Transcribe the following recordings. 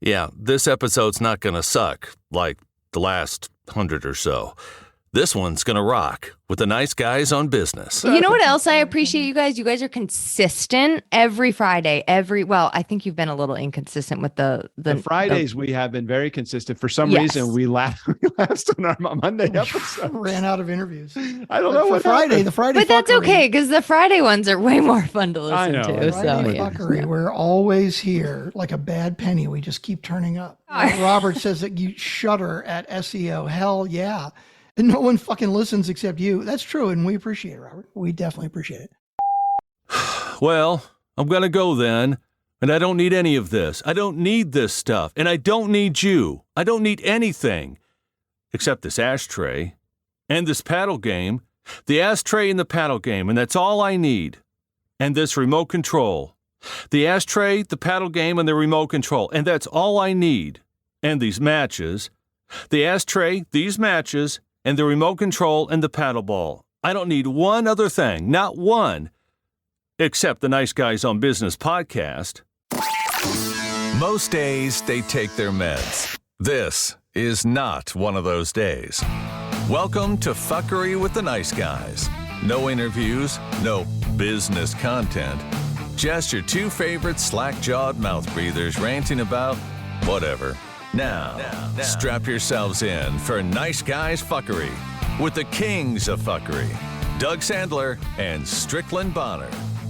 Yeah, this episode's not going to suck like the last 100 or so. This one's going to rock with the nice guys on business. You know what else I appreciate, you guys? You guys are consistent every Friday. Well, I think you've been a little inconsistent with the Fridays. We have been very consistent. For some reason, we lapsed on our Monday episode. Ran out of interviews. I don't know what Friday. The Friday, but that's okay because the Friday ones are way more fun to listen to. Friday fuckery. We're always here like a bad penny. We just keep turning up. Robert says that you shudder at SEO. Hell yeah. And no one fucking listens except you. That's true, and we appreciate it, Robert. We definitely appreciate it. Well, I'm going to go then, and I don't need any of this. I don't need this stuff, and I don't need you. I don't need anything except this ashtray and this paddle game, the ashtray and the paddle game, and that's all I need. And this remote control. The ashtray, the paddle game, and the remote control, and that's all I need. And these matches. The ashtray, these matches, and the remote control and the paddle ball. I don't need one other thing, not one, except the Nice Guys on Business podcast. Most days, they take their meds. This is not one of those days. Welcome to Fuckery with the Nice Guys. No interviews, no business content. Just your two favorite slack-jawed mouth breathers ranting about whatever. Now, strap yourselves in for Nice Guys Fuckery with the kings of fuckery, Doug Sandler and Strickland Bonner.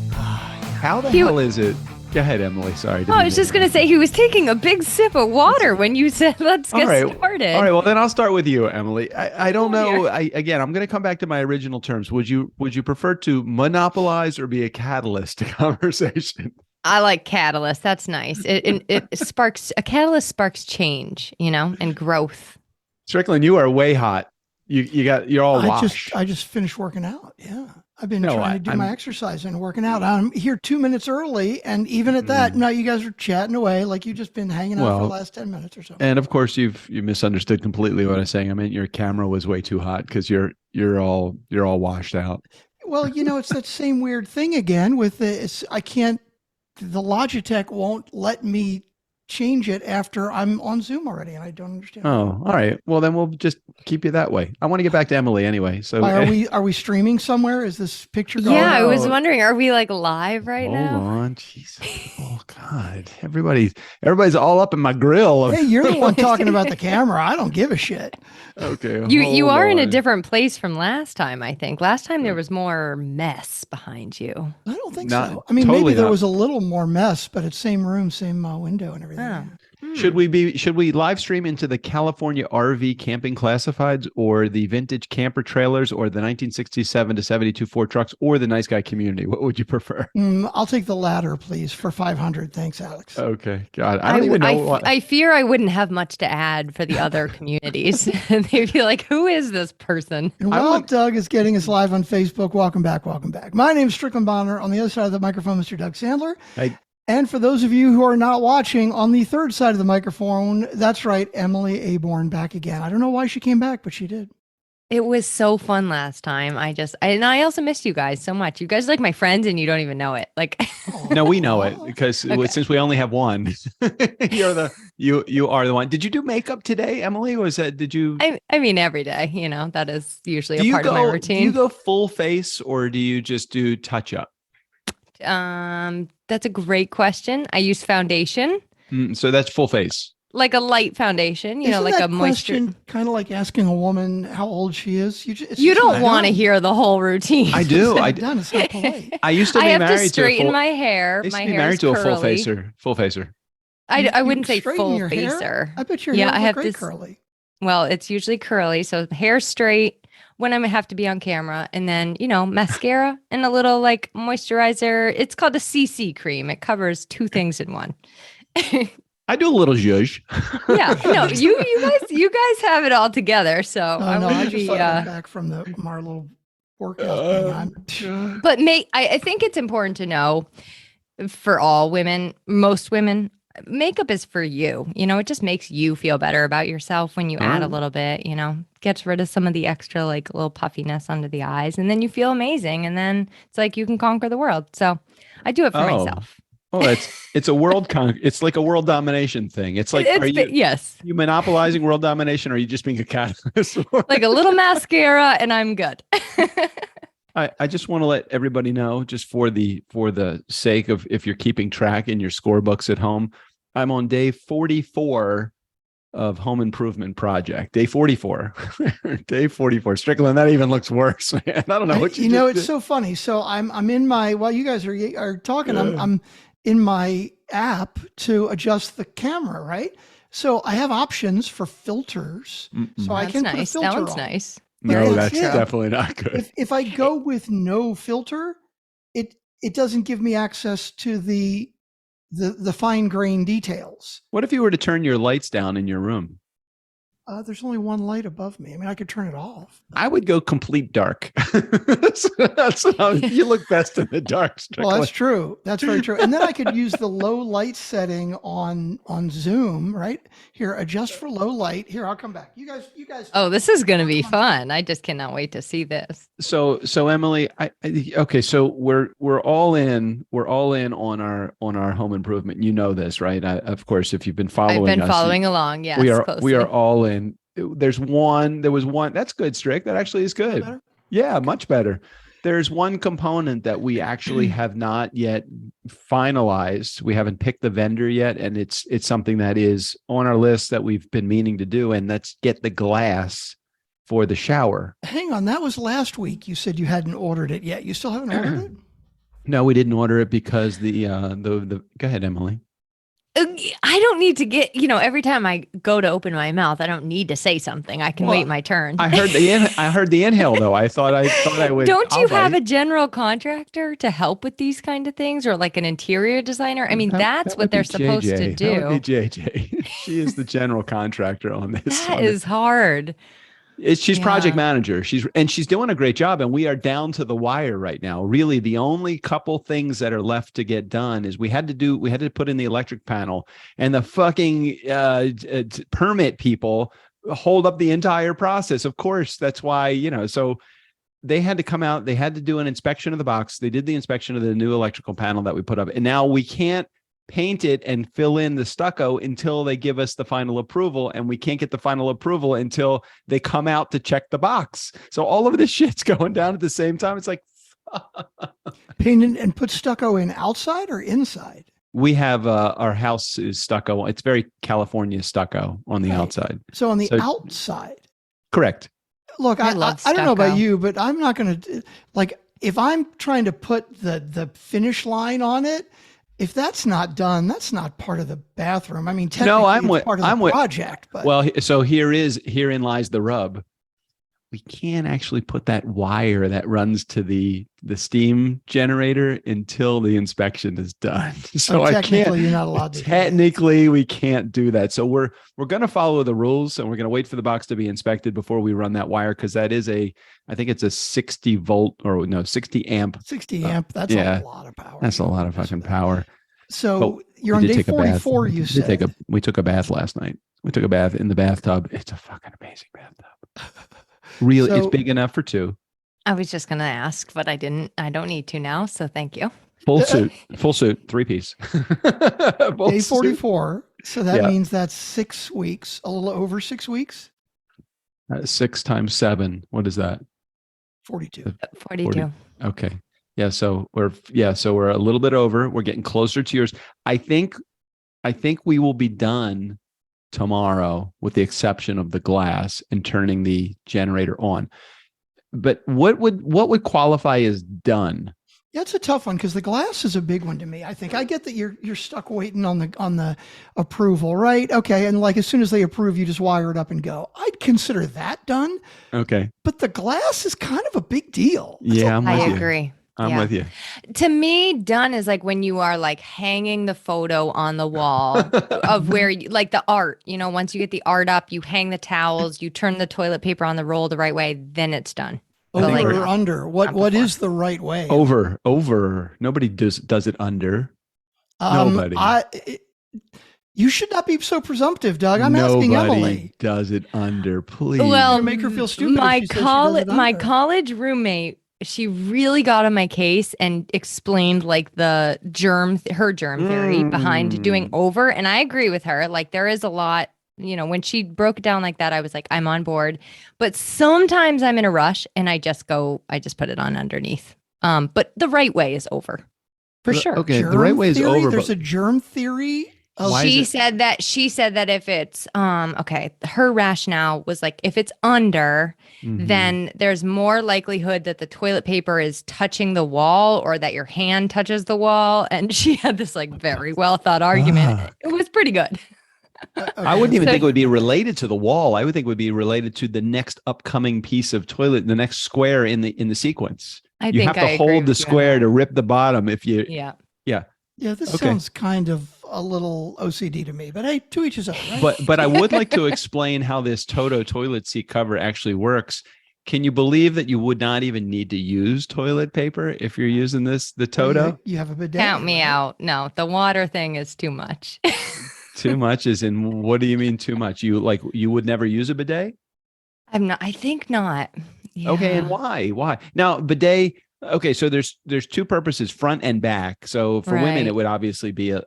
How the hell is it? Go ahead, Emily. Sorry. I was just going to say he was taking a big sip of water when you said, let's get started. All right. Well, then I'll start with you, Emily. I don't know. Again, I'm going to come back to my original terms. Would you prefer to monopolize or be a catalyst to conversation? I like catalyst. That's nice. It sparks, a catalyst sparks change, and growth. Strickland, you are way hot. You're all washed. I just finished working out. Yeah. I've been trying to do my exercise and working out. I'm here 2 minutes early. And even at that, now you guys are chatting away like you've just been hanging out for the last 10 minutes or so. And of course you misunderstood completely what I was saying. I meant your camera was way too hot because you're all washed out. Well, it's that same weird thing again with the Logitech won't let me change it after I'm on Zoom already, and I don't understand. Oh, all right. Well, then we'll just keep you that way. I want to get back to Emily anyway. So are we streaming somewhere? Is this picture going? Yeah, I was wondering, are we like live right now? Hold on. Jesus. Oh God. Everybody's all up in my grill. Hey, you're the one talking about the camera. I don't give a shit. Okay. You are in a different place from last time, I think. Last time there was more mess behind you. I don't think so. I mean, maybe there was a little more mess, but it's same room, same window and everything. Oh. Should we live stream into the California RV camping classifieds or the vintage camper trailers or the 1967 to 72 Ford trucks or the nice guy community? What would you prefer? I'll take the latter, please, for 500. Thanks, Alex. Okay. God, I don't even know. I fear I wouldn't have much to add for the other communities. They'd be like, who is this person? And while Doug is getting us live on Facebook, welcome back. My name's Strickland Bonner. On the other side of the microphone, Mr. Doug Sandler. Hey. And for those of you who are not watching, on the third side of the microphone, that's right, Emily Aborn back again. I don't know why she came back, but she did. It was so fun last time. I also missed you guys so much. You guys are like my friends and you don't even know it. Like, no, we know it because since we only have one, you are the one. Did you do makeup today, Emily? Did you? I mean, every day, that is usually a part of my routine. Do you go full face or do you just do touch up? That's a great question. I use foundation. So that's full face. Like a light foundation, Isn't like that a moisture. Kind of like asking a woman how old she is. You don't want to hear the whole routine. I do. It's not polite. I used to be married to I have to straighten my hair. My hair married is to curly. a full facer. I wouldn't say straighten full your hair? facer. I bet your hair is great curly. Well, it's usually curly, so hair straight when I have to be on camera, and then mascara and a little like moisturizer. It's called a CC cream. It covers two things in one. I do a little zhuzh. Yeah, no, you guys have it all together. So I just thought back from our little workout thing. But I think it's important to know for all women, most women, makeup is for you. It just makes you feel better about yourself when you add a little bit, gets rid of some of the extra like little puffiness under the eyes, and then you feel amazing, and then it's like you can conquer the world. So I do it for myself. Oh, it's a world it's like a world domination thing. It's like, Yes, you monopolizing world domination, or are you just being a catalyst? like a little mascara, and I'm good. I just want to let everybody know, just for the sake of, if you're keeping track in your scorebooks at home, I'm on day 44 of home improvement project. Day 44. Day 44. Strickland, that even looks worse, man. I don't know what you know. It's so funny. So I'm in my, while you guys are talking, I'm in my app to adjust the camera, right? So I have options for filters. So I can put a filter That one's on. nice. No, that's definitely not good. If I go with no filter, it doesn't give me access to the fine grain details. What if you were to turn your lights down in your room? There's only one light above me. I mean, I could turn it off. I would go complete dark. You look best in the dark. Strickland. Well, that's true. That's very true. And then I could use the low light setting on Zoom, right? Here, adjust for low light. Here, I'll come back. You guys. Oh, this is going to be fun. I just cannot wait to see this. So Emily, okay. So we're all in. We're all in on our home improvement. You know this, right? Of course, if you've been following, I've been following along. Yes, we are all in. There was one. That's good, Strick. That actually is good. Yeah, much better. There's one component that we actually have not yet finalized. We haven't picked the vendor yet, and it's something that is on our list that we've been meaning to do, and that's get the glass for the shower. Hang on, that was last week. You said you hadn't ordered it yet. You still haven't ordered it? No, we didn't order it because the go ahead, Emily. I don't need to get, every time I go to open my mouth, I don't need to say something. I can wait my turn. I heard the inhale though. I thought I would. Don't you have a general contractor to help with these kind of things, or like an interior designer? I mean, that's what they're supposed to do. That would be JJ. She is the general contractor on this. That is hard. She's project manager. She's doing a great job, and we are down to the wire right now. Really, the only couple things that are left to get done is we had to put in the electric panel, and the fucking permit people hold up the entire process. Of course, that's why, so they had to come out. They had to do an inspection of the box. They did the inspection of the new electrical panel that we put up, and now we can't paint it and fill in the stucco until they give us the final approval, and we can't get the final approval until they come out to check the box. So all of this shit's going down at the same time. It's like paint and put stucco in outside or inside? We have our house is stucco. It's very California stucco on the outside. So on the outside. Correct. Look, I don't know about you, but I'm not going to, like, if I'm trying to put the finish line on it, if that's not done, that's not part of the bathroom. I mean, technically it's part of the project. But well, so herein lies the rub. We can't actually put that wire that runs to the steam generator until the inspection is done. So I can't. You're not allowed to. Technically, we can't do that. So we're going to follow the rules, and we're going to wait for the box to be inspected before we run that wire, because that is I think it's a 60 volt or no 60 amp. 60 amp. That's a lot of power. That's a lot of fucking power. So you're on day 44. You said we took a bath last night. We took a bath in the bathtub. It's a fucking amazing bathtub. Really, it's big enough for two. I was just going to ask, but I don't need to now. So thank you. Full suit, 3-piece. Day 44. So that means that's 6 weeks, a little over 6 weeks. 6 times 7. What is that? 42. 42. Okay. Yeah. So we're a little bit over. We're getting closer to yours. I think we will be done tomorrow, with the exception of the glass and turning the generator on. But what would qualify as done? Yeah, it's a tough one, because the glass is a big one to me. I think I get that you're stuck waiting on the approval, right? Okay, and like as soon as they approve, you just wire it up and go. I'd consider that done. Okay, but the glass is kind of a big deal. I agree. I'm with you. To me, done is like when you are like hanging the photo on the wall of where like the art, once you get the art up, you hang the towels, you turn the toilet paper on the roll the right way, then it's done. Over or under? What is the right way? Over. Nobody does it under. Nobody. You should not be so presumptive, Doug. I'm asking Emily. Nobody does it under, please. Well, make her feel stupid. My college roommate she really got on my case and explained like her germ theory behind doing over. And I agree with her. Like there is a lot, when she broke it down like that, I was like, I'm on board. But sometimes I'm in a rush and I just put it on underneath. But the right way is over. For sure. Okay, Germ the right way is theory? over. There's but a germ theory. She said that if it's her rationale was like if it's under, then there's more likelihood that the toilet paper is touching the wall or that your hand touches the wall. And she had this like very well thought argument. It was pretty good. I wouldn't even think it would be related to the wall. I would think it would be related to the next upcoming piece of toilet, the next square in the sequence. You have to hold the square to rip the bottom if you. Yeah, this sounds kind of a little OCD to me, but hey, to each his own. Right? But I would like to explain how this Toto toilet seat cover actually works. Can you believe that you would not even need to use toilet paper if you're using the Toto? You have a bidet. Count me out. No, the water thing is too much. Too much is in, what do you mean too much? You would never use a bidet? I think not. Yeah. Okay, and why? Why? Now, bidet. Okay, so there's two purposes, front and back. So for women, it would obviously be a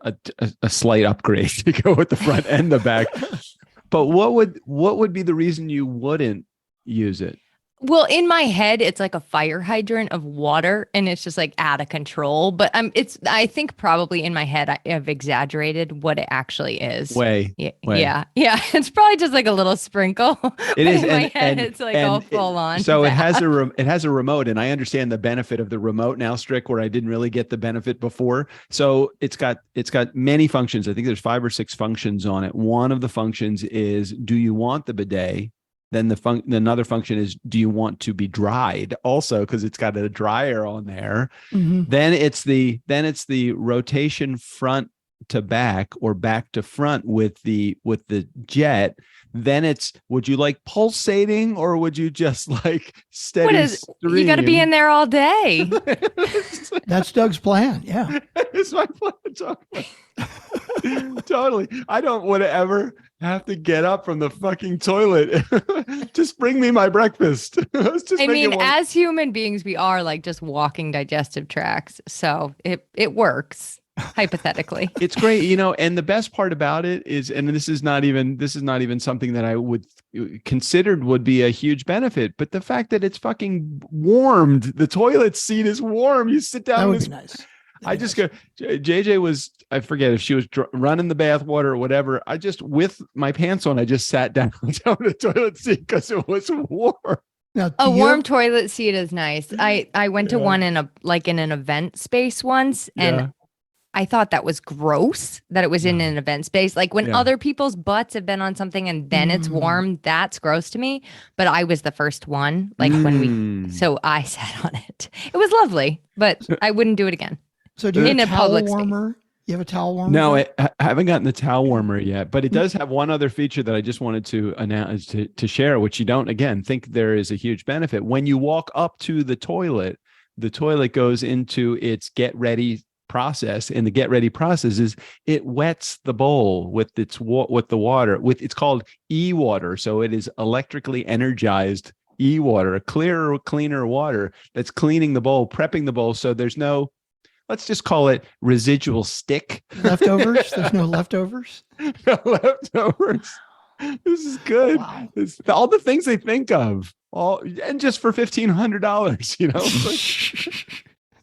slight upgrade to go with the front and the back. But what would be the reason you wouldn't use it? Well, in my head, it's like a fire hydrant of water, and it's just like out of control. But I think probably in my head, I have exaggerated what it actually is. Yeah. It's probably just like a little sprinkle. It is in my head, it's like all full on. So it has a remote, and I understand the benefit of the remote now, Strick, where I didn't really get the benefit before. So it's got many functions. I think there's 5 or 6 functions on it. One of the functions is, do you want the bidet? Then another function is, do you want to be dried? Also, because it's got a dryer on there. Then it's the rotation front to back or back to front with the jet. Then it's, would you like pulsating or would you just like steady stream? You got to be in there all day. That's Doug's plan. Yeah, it's my plan. Totally. I don't want to ever have to get up from the fucking toilet. Just bring me my breakfast. As human beings, we are like just walking digestive tracts. So it works. Hypothetically, it's great, and the best part about it is, and this is not even something that I would considered would be a huge benefit, but the fact that it's fucking warmed, the toilet seat is warm. You sit down. That would be nice. I just go. JJ was, I forget if she was running the bath water or whatever. I just, with my pants on, I just sat down the toilet seat because it was warm. Now, a warm toilet seat is nice. I went to one in an event space once, and I thought that was gross that it was in an event space. Like when other people's butts have been on something and then it's warm, that's gross to me. But I was the first one, so I sat on it. It was lovely, but I wouldn't do it again. So do you have a towel warmer? You have a towel warmer? No, I haven't gotten the towel warmer yet, but it does have one other feature that I just wanted to announce to share, which you don't, again, think there is a huge benefit. When you walk up to the toilet goes into its get ready process, and the get ready process is it wets the bowl with the water. It's called e-water, so it is electrically energized e-water, a clearer, cleaner water that's cleaning the bowl, prepping the bowl, so there's no, let's just call it residual stick. Leftovers? There's no leftovers? No leftovers. This is good. Wow. It's all the things they think of, and just for $1,500,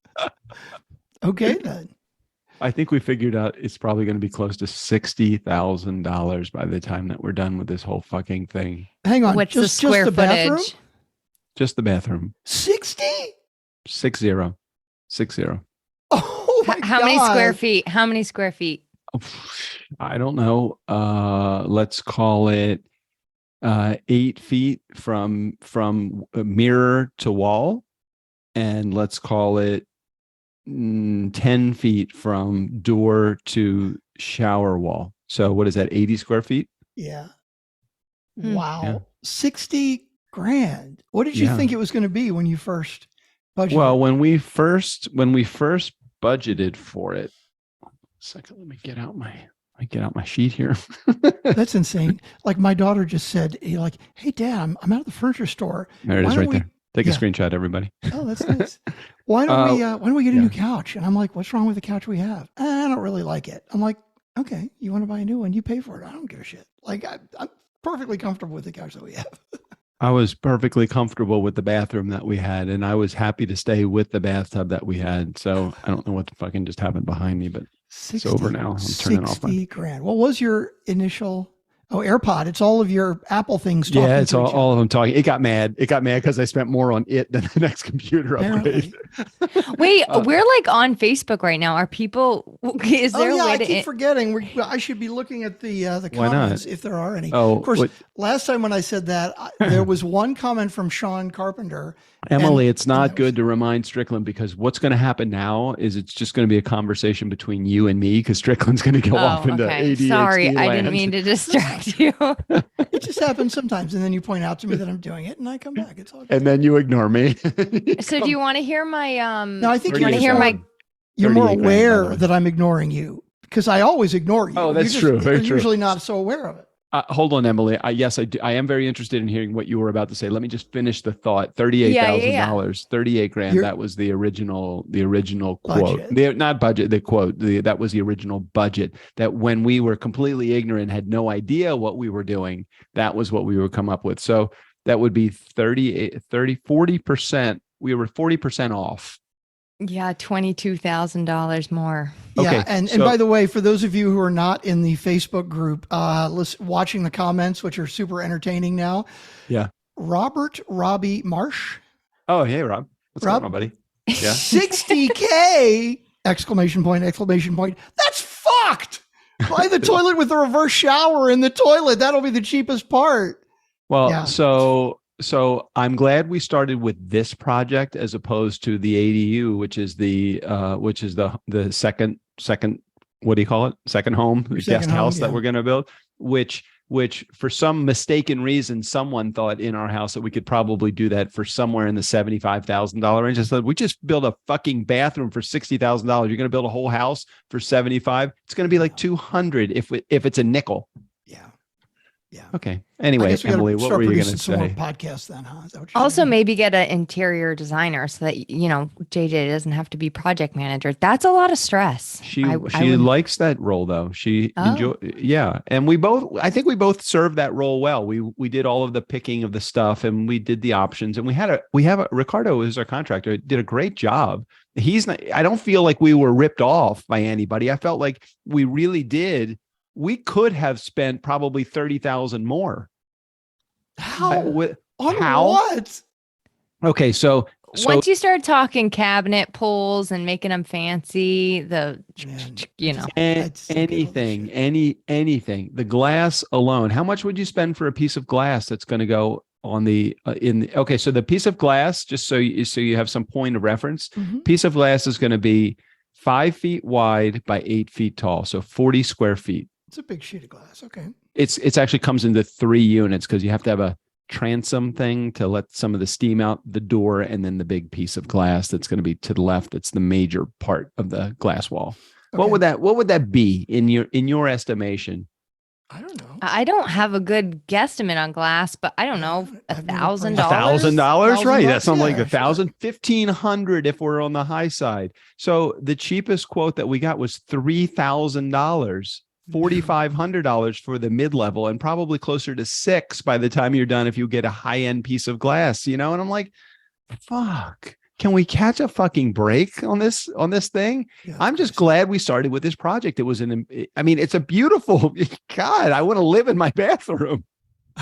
Okay, then. I think we figured out it's probably going to be close to $60,000 by the time that we're done with this whole fucking thing. Hang on. What's the square footage? Bathroom? Just the bathroom. 60? 60. Oh my God. How many square feet? How many square feet? I don't know. Let's call it 8 feet from mirror to wall, and let's call it 10 feet from door to shower wall. So what is that? 80 square feet? Yeah. Wow. Yeah. 60 grand. What did you think it was going to be when you first budgeted? Well, when we first budgeted for it, second, let me get out my sheet here. That's insane. Like my daughter just said, like, hey Dad, I'm out of the furniture store. There it is right there. Take a Yeah. screenshot, everybody. Oh, that's nice. Why don't we get a new couch? And I'm like, what's wrong with the couch we have? I don't really like it. I'm like, okay, you want to buy a new one? You pay for it. I don't give a shit. Like I'm perfectly comfortable with the couch that we have. I was perfectly comfortable with the bathroom that we had, and I was happy to stay with the bathtub that we had. So I don't know what fucking just happened behind me, but it's over now. I'm turning off my 60 grand. What was your initial? Oh, AirPod. It's all of your Apple things. Talking Yeah, it's to each all other. of them talking. It got mad. It got mad because I spent more on it than the next computer upgrade. Apparently. Wait, we're like on Facebook right now. Are people? Is there Oh a yeah, way I to? keep forgetting. I should be looking at the Why not? comments if there are any. Oh, of course. what- Last time when I said that, there was one comment from Sean Carpenter. Emily, it's and that not was- good to remind Strickland because what's going to happen now is it's just going to be a conversation between you and me because Strickland's going to go off into ADHD Sorry, I land. didn't mean to distract you. It just happens sometimes, and then you point out to me that I'm doing it, and I come back. It's all good. And then you ignore me. So do you want to hear my No, I think you want to hear my? you're more 38 grand, by the aware way. that I'm ignoring you because I always ignore you. Oh, that's You're true. Very you're true. usually not so aware of it. Hold on, Emily. Yes, I do. I am very interested in hearing what you were about to say. Let me just finish the thought. $38,000, 38 grand. You're- That was the original quote. Budget. Not budget, the quote. That was the original budget. That when we were completely ignorant, had no idea what we were doing, that was what we would come up with. So that would be 40%. We were 40% off. Yeah, $22,000 more. Yeah, Okay, and so- by the way, for those of you who are not in the Facebook group, watching the comments, which are super entertaining now. Yeah. Robbie Marsh, Oh, hey, Rob. What's Rob? going on, buddy? Yeah. 60K! Exclamation point! Exclamation point! That's fucked. Buy the toilet with the reverse shower in the toilet. That'll be the cheapest part. Well, Yeah. so I'm glad we started with this project as opposed to the ADU, which is the second what do you call it? Second home, Your guest second home, house that yeah. we're going to build, which for some mistaken reason, someone thought in our house that we could probably do that for somewhere in the $75,000 range. I said, we just build a fucking bathroom for $60,000. You're going to build a whole house for 75. It's going to be like 200 if it's a nickel. Yeah. Yeah. Okay. I Anyway, guess we gotta Emily, what start were you going to producing some more say? podcasts then, huh? Is that what you're Also, saying? maybe get an interior designer so that JJ doesn't have to be project manager. That's a lot of stress. She I she would- likes that role though. She yeah. And I think we both served that role well. We did all of the picking of the stuff and we did the options and Ricardo is our contractor, did a great job. I don't feel like we were ripped off by anybody. I felt like we really did. We could have spent probably 30,000 more. How? On how? what? Okay, so once you start talking cabinet pulls and making them fancy, Man, I'd still get all this anything, shit. anything. The glass alone. How much would you spend for a piece of glass that's going to go on the okay? So the piece of glass, just so you have some point of reference, Mhm. piece of glass is going to be 5 feet wide by 8 feet tall, so 40 square feet. It's a big sheet of glass. Okay. It's actually comes into 3 units because you have to have a transom thing to let some of the steam out the door, and then the big piece of glass that's going to be to the left. That's the major part of the glass wall. Okay. What would that be in your estimation? I don't know. I don't have a good guesstimate on glass, but I don't know, I've never $1,000. priced- $1,000, right? That $1,000, sounds like yeah, 1,000, 1,500 if we're on the high side. So the cheapest quote that we got was $3,000, $4,500 for the mid-level, and probably closer to $6,000 by the time you're done if you get a high-end piece of glass, And I'm like, fuck. Can we catch a fucking break on this thing? Yeah, I'm just glad we started with this project. It's a beautiful, God, I want to live in my bathroom.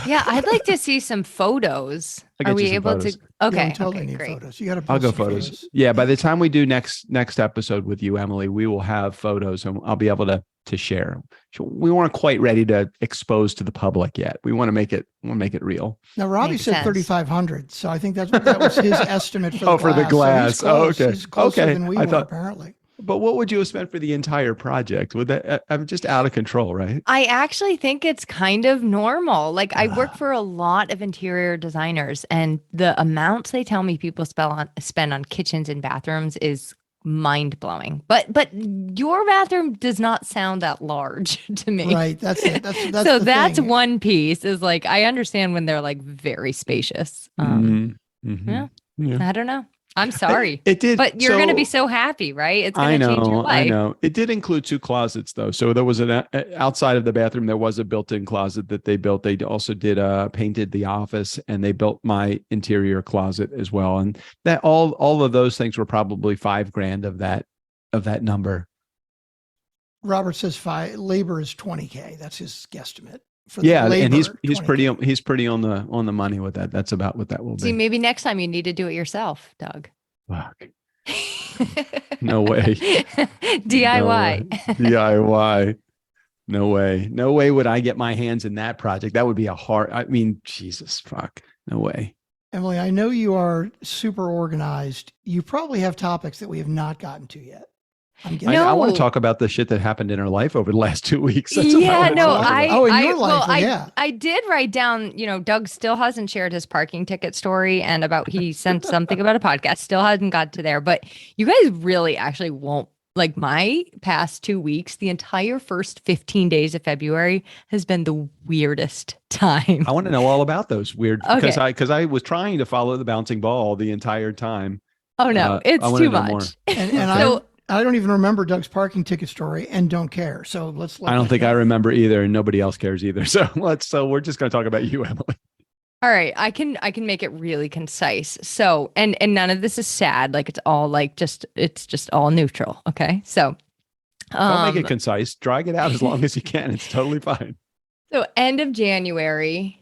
Yeah, I'd like to see some photos. I'll get Are we you some able photos. to? Okay, Until they okay, need great. photos. You got to. I'll go photos. Yeah, by the time we do next episode with you, Emily, we will have photos and I'll be able to share. So we weren't quite ready to expose to the public yet. We want to make it real. Now Robbie Makes said sense. 3,500, so I think that was his estimate for the Oh, for the glass. So he's Oh, okay. He's closer Okay. than we I were thought- apparently. But what would you have spent for the entire project? Would that I'm just out of control, right? I actually think it's kind of normal. Like I work for a lot of interior designers, and the amounts they tell me people spend on kitchens and bathrooms is mind blowing. But your bathroom does not sound that large to me. Right. That's it. That's So the that's thing. one piece is like I understand when they're like very spacious. Mhm. Yeah. Yeah. I don't know. I'm sorry. It did. But you're going to be so happy, right? It's going to change your life. I know. It did include 2 closets though. So there was outside of the bathroom, there was a built-in closet that they built. They also did painted the office, and they built my interior closet as well. And that all of those things were probably $5,000 of that number. Robert says labor is $20K. That's his guesstimate. And he's pretty on the money with that. That's about what that will be. See, maybe next time you need to do it yourself, Doug. Fuck. No way. DIY. DIY. No way. No way would I get my hands in that project. That would be Jesus, fuck. No way. Emily, I know you are super organized. You probably have topics that we have not gotten to yet. I want to talk about the shit that happened in her life over the last 2 weeks. That's I did write down, Doug still hasn't shared his parking ticket story and he sent something about a podcast, still hasn't got to there, but you guys really actually won't. Like my past 2 weeks, the entire first 15 days of February has been the weirdest time. I want to know all about those weird, because I was trying to follow the bouncing ball the entire time. Oh no, it's too much. And I don't even remember Doug's parking ticket story and don't care. So I don't think I remember either, and nobody else cares either. So we're just going to talk about you, Emily. All right, I can make it really concise. So, and none of this is sad. Like it's all it's just all neutral. Okay, so don't make it concise. Drag it out as long as you can. It's totally fine. So, end of January,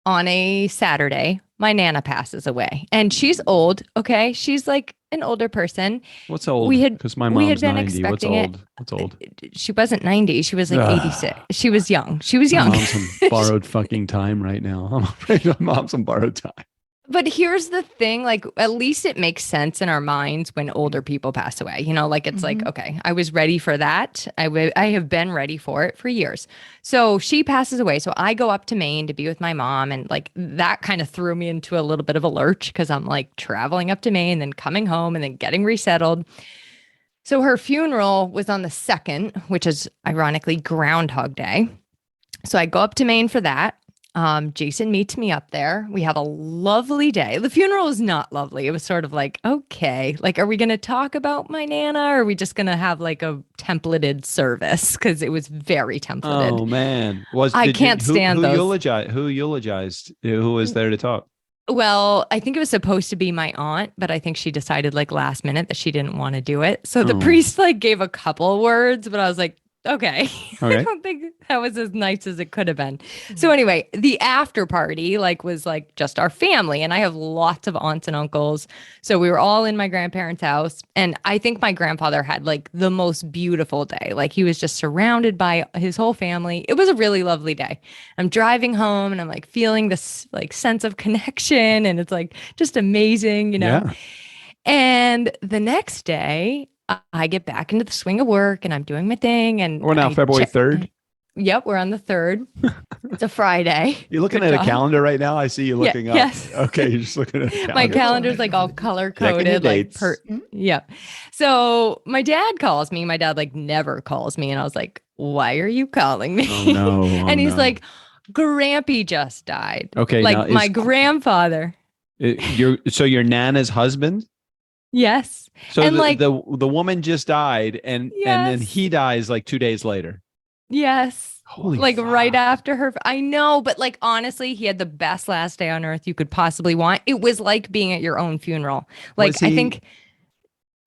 on a Saturday, my Nana passes away, and she's old. Okay, she's like an older person. What's old? Because my mom's 90. What's old? What's old? She wasn't 90. She was like 86. She was young. My mom's some borrowed fucking time right now. I'm afraid my mom's some borrowed time. But here's the thing, like, at least it makes sense in our minds when older people pass away. Like it's like, okay, I was ready for that. I have been ready for it for years. So she passes away. So I go up to Maine to be with my mom. And like that kind of threw me into a little bit of a lurch because I'm like traveling up to Maine, then coming home and then getting resettled. So her funeral was on the 2nd, which is ironically Groundhog Day. So I go up to Maine for that. Jason meets me up there. We have a lovely day. The funeral was not lovely. It was sort of like, okay, like, are we going to talk about my Nana, or are we just going to have like a templated service? Because it was very templated. Oh man. I can't stand those. Who eulogized? Who was there to talk? Well, I think it was supposed to be my aunt, but I think she decided like last minute that she didn't want to do it. So the priest like gave a couple words, but I was like, okay. I don't think that was as nice as it could have been. So anyway, the after party was just our family, and I have lots of aunts and uncles. So we were all in my grandparents' house, and I think my grandfather had like the most beautiful day. Like he was just surrounded by his whole family. It was a really lovely day. I'm driving home and I'm like feeling this like sense of connection, and it's like just amazing, Yeah. And the next day, I get back into the swing of work and I'm doing my thing. And we're now February 3rd. Yep, we're on the 3rd. It's a Friday. You're looking at a calendar right now. I see you looking up. Yes. Okay, you're just looking at a calendar. My calendar's like all color coded. So my dad calls me. My dad like never calls me, and I was like, "Why are you calling me?" Oh no! And he's like, "Grampy just died." Okay, like my grandfather. So your Nana's husband? Yes. So and the woman just died, and then he dies like 2 days later. Yes. Holy fuck. Right after her. I know, but like honestly, he had the best last day on earth you could possibly want. It was like being at your own funeral. Like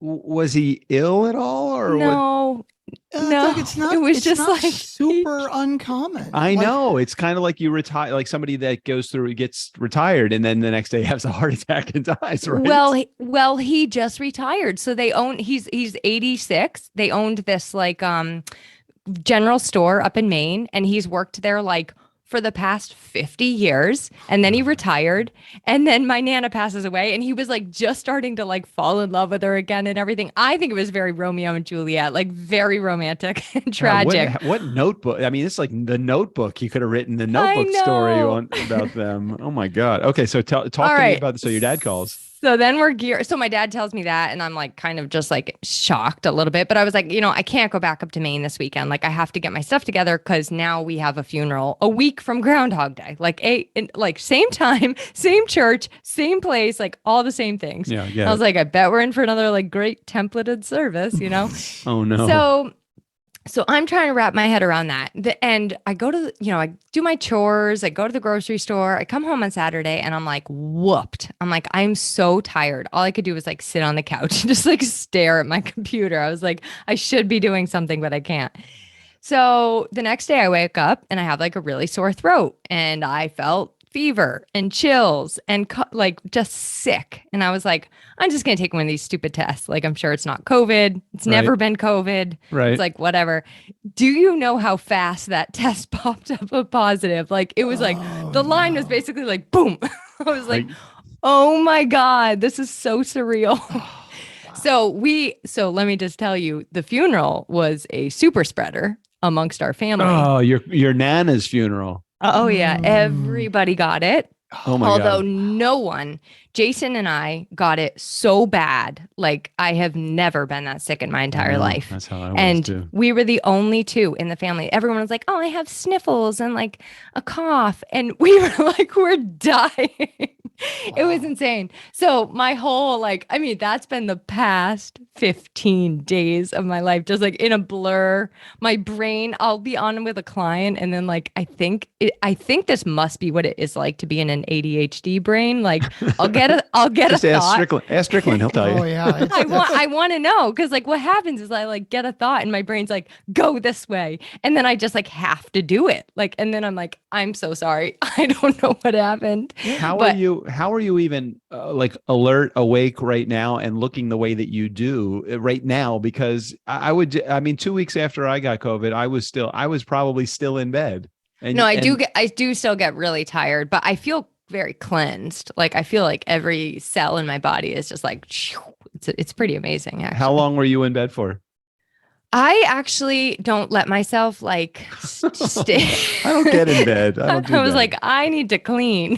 was he ill at all, or no? No, it's not. It was it's just not like super uncommon. I know. It's kind of like you retire, like somebody that gets retired, and then the next day has a heart attack and dies. Right? Well, he just retired, so they own. He's 86. They owned this like general store up in Maine, and he's worked there like for the past 50 years, and then he retired, and then my Nana passes away, and he was like just starting to like fall in love with her again and everything. I think it was very Romeo and Juliet, like very romantic and tragic. What Notebook? I mean, it's like the Notebook. You could have written the Notebook story about them. Oh my God. Okay, so talk to me about this. So your dad calls. So then we're geared. So my dad tells me that, and I'm like kind of just like shocked a little bit. But I was like, I can't go back up to Maine this weekend. Like I have to get my stuff together because now we have a funeral a week from Groundhog Day. Like same time, same church, same place, like all the same things. Yeah. I was like, I bet we're in for another like great templated service, Oh no. So I'm trying to wrap my head around that. And I go to, I do my chores. I go to the grocery store. I come home on Saturday and I'm like whooped. I'm like, I'm so tired. All I could do was like sit on the couch and just like stare at my computer. I was like, I should be doing something, but I can't. So the next day I wake up and I have like a really sore throat and I felt fever and chills and like just sick. And I was like, I'm just going to take one of these stupid tests. Like, I'm sure it's not COVID. It's never been COVID. Right. It's like, whatever. Do you know how fast that test popped up a positive? Like, it was like, the line was basically like, boom. I was like, oh my God, this is so surreal. So let me just tell you, the funeral was a super spreader amongst our family. Oh, your Nana's funeral. Oh yeah, everybody got it. Oh my Although God. no one, Jason and I got it so bad. Like I have never been that sick in my entire life. That's how I was And too. we were the only two in the family. Everyone was like, oh, I have sniffles and like a cough. And we were like, we're dying. It was insane. So my whole that's been the past 15 days of my life, just like in a blur. My brain, I'll be on with a client and then like I think this must be what it is like to be in an ADHD brain. Like I'll get a Just ask thought. Strickland, he'll tell you. Oh yeah. I want to know because like what happens is I like get a thought and my brain's like go this way and then I just like have to do it like and then I'm like I'm so sorry, I don't know what happened. How are you even like alert, awake right now and looking the way that you do right now? Because I mean 2 weeks after I got COVID, I was probably still in bed. And, no, I do still get really tired, but I feel very cleansed. Like I feel like every cell in my body is just like it's pretty amazing. Actually. How long were you in bed for? I actually don't let myself like stay. I don't get in bed. I was like, I need to clean.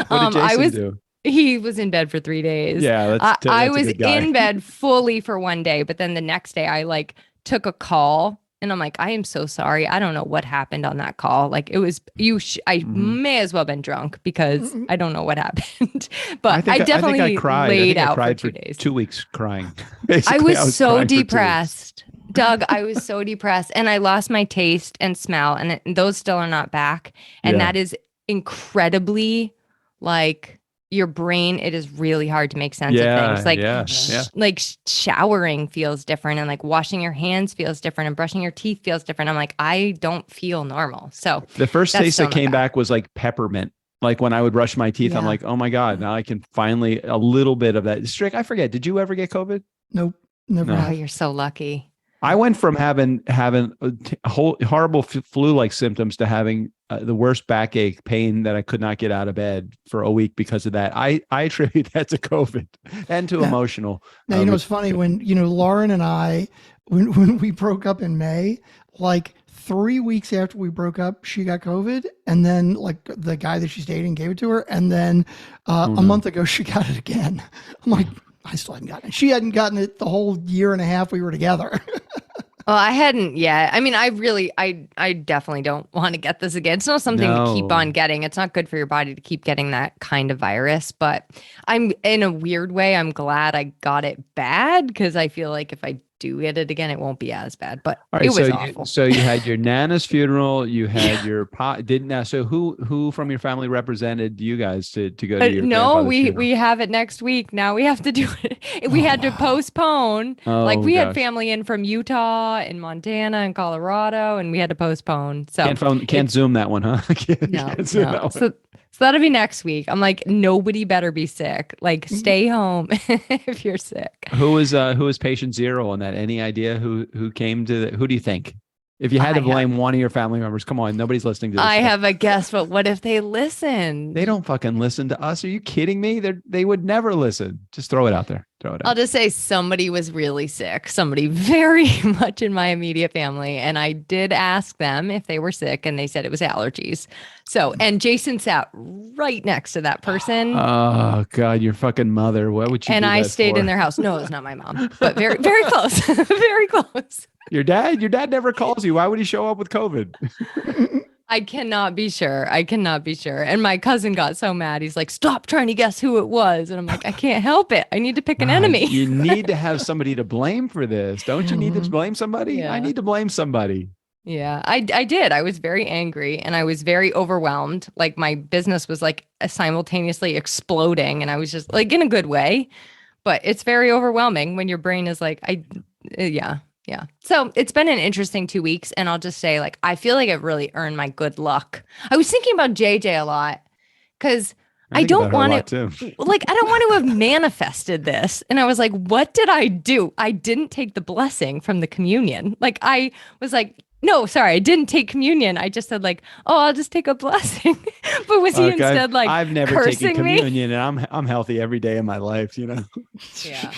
What did Jason do? He was in bed for 3 days. Yeah, that's I a was good guy. in bed fully for one day, but then the next day I like took a call and I'm like, I am so sorry. I don't know what happened on that call. Like it was I may as well been drunk because I don't know what happened. But I definitely cried. laid I out cried for 2 days. 2 weeks crying. I Basically, was so crying for 2 weeks. depressed. Doug, I was so depressed and I lost my taste and smell and those still are not back. And that is incredibly like your brain, it is really hard to make sense of things. Like, like showering feels different and like washing your hands feels different and brushing your teeth feels different. I'm like, I don't feel normal. So the first taste that came back was like peppermint. Like when I would brush my teeth, I'm like, oh my God, now I can finally a little bit of that. Strick, I forget. Did you ever get COVID? Nope. Never. Oh, you're so lucky. I went from having horrible flu-like symptoms to having the worst backache pain that I could not get out of bed for a week because of that. I attribute that to COVID and to emotional. Now, it's funny when, Lauren and I, when we broke up in May, like 3 weeks after we broke up, she got COVID. And then like the guy that she's dating gave it to her. And then a month ago, she got it again. I'm like, I still hadn't gotten it. She hadn't gotten it the whole year and a half we were together. Well, I hadn't yet. I mean, I definitely don't want to get this again. It's not something to keep on getting. It's not good for your body to keep getting that kind of virus. But I'm in a weird way, I'm glad I got it bad because I feel like if I do get it again, it won't be as bad. But it was awful. So you had your Nana's funeral. You had your So who from your family represented you guys to go to your? No, we have it next week. Now we have to do it. We had to postpone. We had family in from Utah and Montana and Colorado, and we had to postpone. So can't Zoom that one, huh? No. So that'll be next week. I'm like, nobody better be sick. Like, stay home if you're sick. Who is patient zero on that? Any idea who came to who do you think? If you had to blame one of your family members, come on, nobody's listening to this. I have a guess, but what if they listen? They don't fucking listen to us. Are you kidding me? They would never listen. Just throw it out there. Throw it I'll out. just say somebody was really sick, somebody very much in my immediate family. And I did ask them if they were sick, and they said it was allergies. So, and Jason sat right next to that person. Oh God, your fucking mother. What would you And do I that stayed for? in their house. No, it was not my mom, but very, very close. Very close. Your dad never calls you. Why would he show up with COVID? I cannot be sure. I cannot be sure. And my cousin got so mad. He's like, stop trying to guess who it was. And I'm like, I can't help it. I need to pick an enemy. You need to have somebody to blame for this. Don't you need to blame somebody? Yeah. I need to blame somebody. Yeah, I did. I was very angry and I was very overwhelmed. Like my business was like simultaneously exploding, and I was just like in a good way, but it's very overwhelming when your brain is like, yeah. So it's been an interesting 2 weeks, and I'll just say, like, I feel like I've really earned my good luck. I was thinking about JJ a lot because I don't want to, like, I don't want to have manifested this. And I was like, what did I do? I didn't take the blessing from the communion. Like, I was like, no, sorry, I didn't take communion. I just said like, oh, I'll just take a blessing. But was he instead like I've never cursing taken me? communion, and I'm healthy every day of my life, you know. Yeah.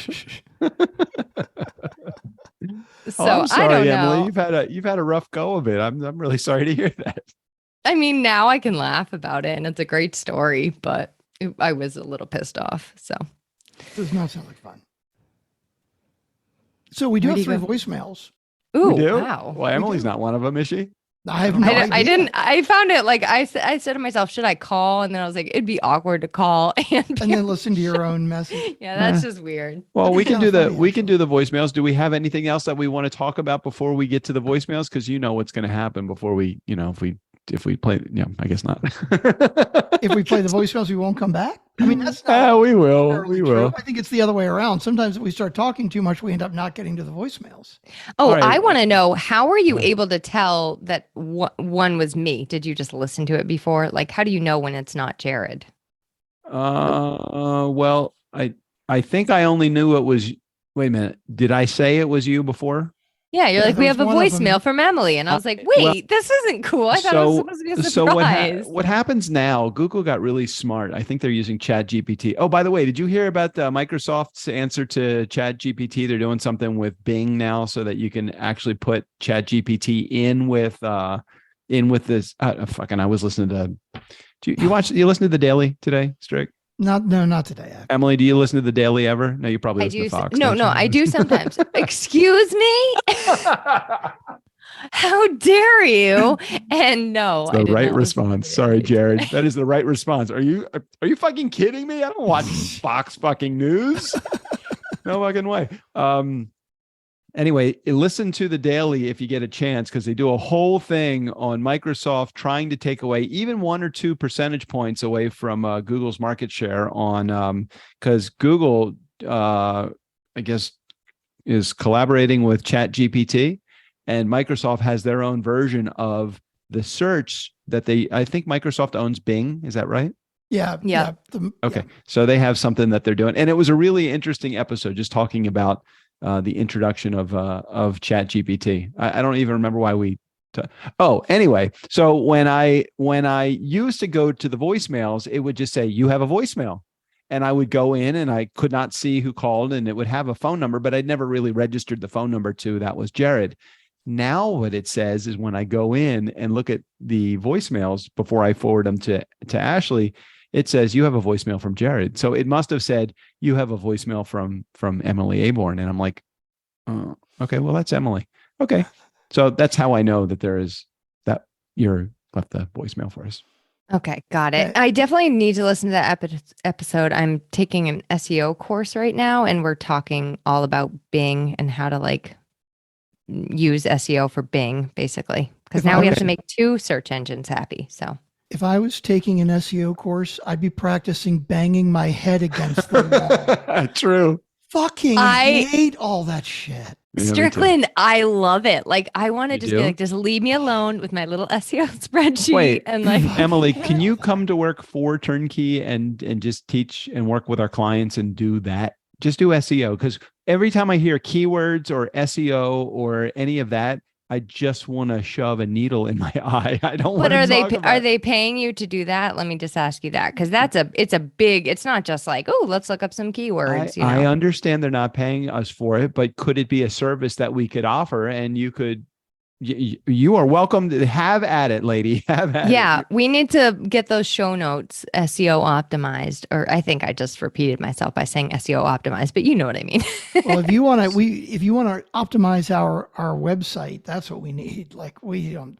So I'm sorry, I don't Emily. know. You've had a rough go of it. I'm really sorry to hear that. I mean, now I can laugh about it, and it's a great story, but I was a little pissed off. So Does not sound like fun. So we do Where'd have he 3 go? voicemails. ooh, We do? wow. Well, Emily's not one of them, is she? I have no idea. I didn't. I found it like I said to myself, should I call? And then I was like, it'd be awkward to call and then listen to your own message. yeah, that's just weird. Well, we can kinda do the funny, we can do the voicemails. Do we have anything else that we want to talk about before we get to the voicemails? Because you know what's going to happen before we, if we play. Yeah, I guess not. If we play the voicemails, we won't come back. I mean, that's not we will. necessarily We true. will. I think it's the other way around. Sometimes if we start talking too much, we end up not getting to the voicemails. Oh, All right. I want to know, how are you able to tell that one was me? Did you just listen to it before? Like, how do you know when it's not Jared? Well, I think I only knew it was. Wait a minute. Did I say it was you before? Yeah, you're Yeah, like, we there have a was one of them. voicemail from Emily. And I was like, wait, well, this isn't cool. I thought it was supposed to be a surprise. what happens now, Google got really smart. I think they're using Chat GPT. Oh, by the way, did you hear about Microsoft's answer to Chat GPT? They're doing something with Bing now so that you can actually put Chat GPT in with this. I was listening to, you listen to The Daily today, Strick? Not today. Actually. Emily, do you listen to The Daily ever? No, you probably I listen do. to Fox. No, don't no, you? I do sometimes. Excuse me? How dare you? And no, I The did right not listen to response. it. Sorry, Jared. That is the right response. Are you fucking kidding me? I don't watch Fox fucking news. No fucking way. Anyway, listen to The Daily if you get a chance, because they do a whole thing on Microsoft trying to take away even 1 or 2 percentage points away from Google's market share on, because Google, I guess, is collaborating with Chat GPT, and Microsoft has their own version of the search that I think Microsoft owns Bing. Is that right? Yeah. Yeah. Okay. So they have something that they're doing. And it was a really interesting episode just talking about the introduction of Chat GPT. I don't even remember why we. Anyway. So when I used to go to the voicemails, it would just say, you have a voicemail. And I would go in and I could not see who called, and it would have a phone number, but I'd never really registered the phone number to that was Jared. Now what it says is when I go in and look at the voicemails before I forward them to Ashley, it says you have a voicemail from Jared. So it must have said you have a voicemail from Emily Aborn. And I'm like, oh, okay, well, that's Emily. Okay. So that's how I know that you're left the voicemail for us. Okay, got it. I definitely need to listen to that episode. I'm taking an SEO course right now, and we're talking all about Bing and how to like use SEO for Bing, basically. Because now we have to make 2 search engines happy. So If I was taking an SEO course, I'd be practicing banging my head against the wall. True. Fucking hate all that shit. Yeah, Strickland, I love it. Like, I want to just do? be like, just leave me alone with my little SEO spreadsheet. Wait, and like, Emily, can you come to work for TurnKey and just teach and work with our clients and do that? Just do SEO, because every time I hear keywords or SEO or any of that, I just want to shove a needle in my eye. I don't want But to are they talk about are they paying you to do that? Let me just ask you that, because it's a big. It's not just like, oh, let's look up some keywords. I understand they're not paying us for it, but could it be a service that we could offer and you could you are welcome to have at it, lady. Have at it. Yeah, we need to get those show notes SEO optimized, or I think I just repeated myself by saying SEO optimized, but you know what I mean. Well, if you want to optimize our website, that's what we need. Like we don't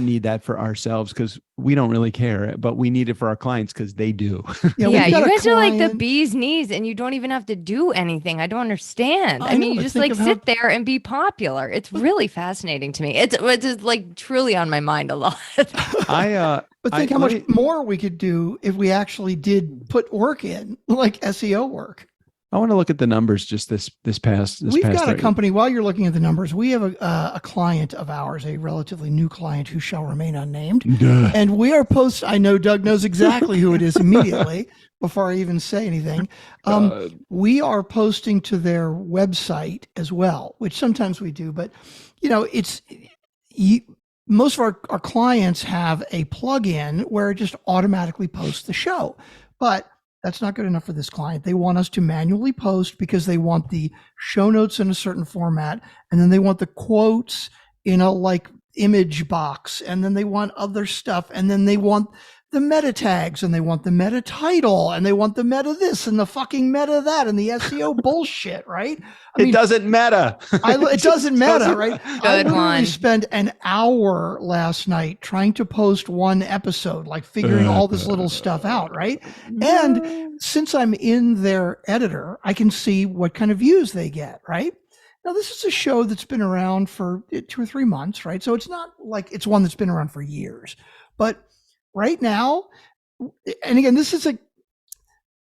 need that for ourselves because we don't really care, but we need it for our clients because they do. Yeah, we've you got a guys are like the client- bee's knees, and you don't even have to do anything. I don't understand. I I mean, know, you but just think like of how- sit there and be popular. It's really fascinating to me. It's just like truly on my mind a lot. But think how much more we could do if we actually did put work in, like SEO work. I want to look at the numbers just this past. We've got a company. While you're looking at the numbers, we have a client of ours, a relatively new client who shall remain unnamed, and we are I know Doug knows exactly who it is immediately before I even say anything. We are posting to their website as well, which sometimes we do, but most of our clients have a plugin where it just automatically posts the show, but that's not good enough for this client. They want us to manually post because they want the show notes in a certain format, and then they want the quotes in a like image box, and then they want other stuff, and then they want the meta tags, and they want the meta title, and they want the meta this and the fucking meta that and the SEO bullshit, right? It doesn't matter. It doesn't matter, right? I literally one. spent an hour last night trying to post one episode, like figuring all this little stuff out, right? And since I'm in their editor, I can see what kind of views they get, right? Now, this is a show that's been around for 2 or 3 months, right? So it's not like it's one that's been around for years. But right now, and again,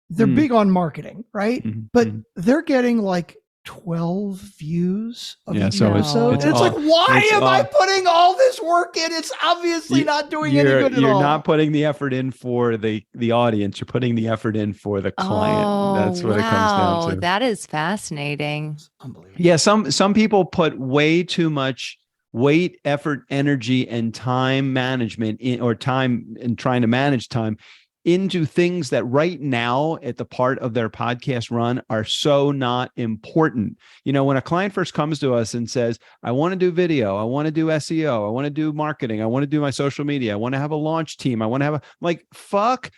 they're big on marketing, right? But they're getting like 12 views of each episode. It's and it's like, why am I putting all this work in? It's obviously not doing any good at all. You're not putting the effort in for the audience. You're putting the effort in for the client. That's what it comes down to. That is fascinating. Unbelievable. Yeah, some people put way too much weight, effort, energy, and time management time and trying to manage time into things that right now at the part of their podcast run are so not important. When a client first comes to us and says, I want to do video, I want to do SEO, I want to do marketing, I want to do my social media, I want to have a launch team, I want to have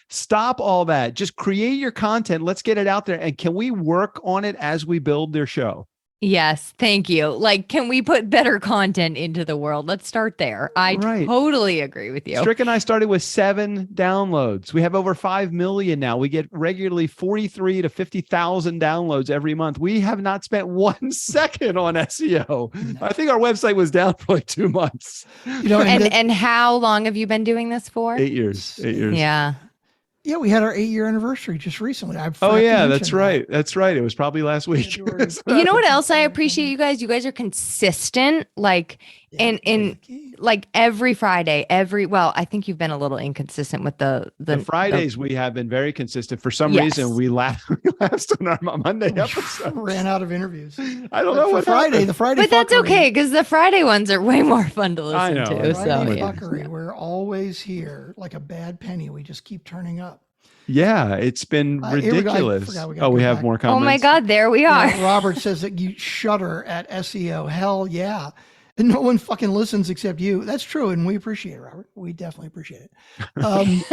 stop all that. Just create your content. Let's get it out there. And can we work on it as we build their show? Yes, thank you. Like, can we put better content into the world? Let's start there. I totally agree with you. Strick and I started with 7 downloads. We have over 5 million now. We get regularly 43 to 50,000 downloads every month. We have not spent 1 second on SEO. I think our website was down for like 2 months. And how long have you been doing this for? 8 years. 8 years. Yeah. Yeah, we had our 8-year anniversary just recently. Oh yeah, that's right. That's right. It was probably last week. You know what else I appreciate, you guys? You guys are consistent, in like every Friday, I think you've been a little inconsistent with the Fridays. We have been very consistent. For some reason, we last on our Monday episode. Ran out of interviews. I don't know what Friday. The Friday, but that's okay because the Friday ones are way more fun to listen to. Friday So fuckery, we're always here like a bad penny. We just keep turning up. Yeah, it's been ridiculous. We have more comments. Oh my God, there we are. Yeah, Robert says that you shudder at SEO. Hell yeah. And no one fucking listens except you. That's true. And we appreciate it, Robert. We definitely appreciate it. I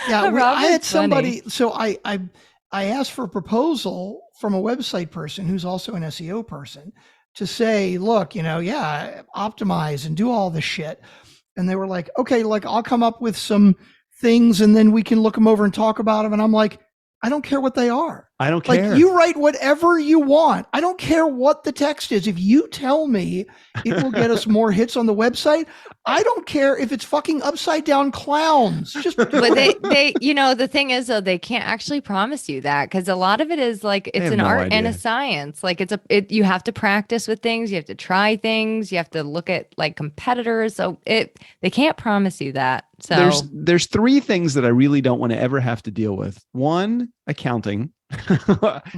had somebody. Funny. So I asked for a proposal from a website person who's also an SEO person to say, look, optimize and do all this shit. And they were like, okay, I'll come up with some things and then we can look them over and talk about them. And I'm like, I don't care what they are. I don't care. Like, you write whatever you want. I don't care what the text is. If you tell me it will get us more hits on the website, I don't care if it's fucking upside down clowns. Just but they the thing is though, they can't actually promise you that because a lot of it is like it's an art and a science. Like you have to practice with things, you have to try things, you have to look at like competitors. So they can't promise you that. So there's three things that I really don't want to ever have to deal with. One, accounting.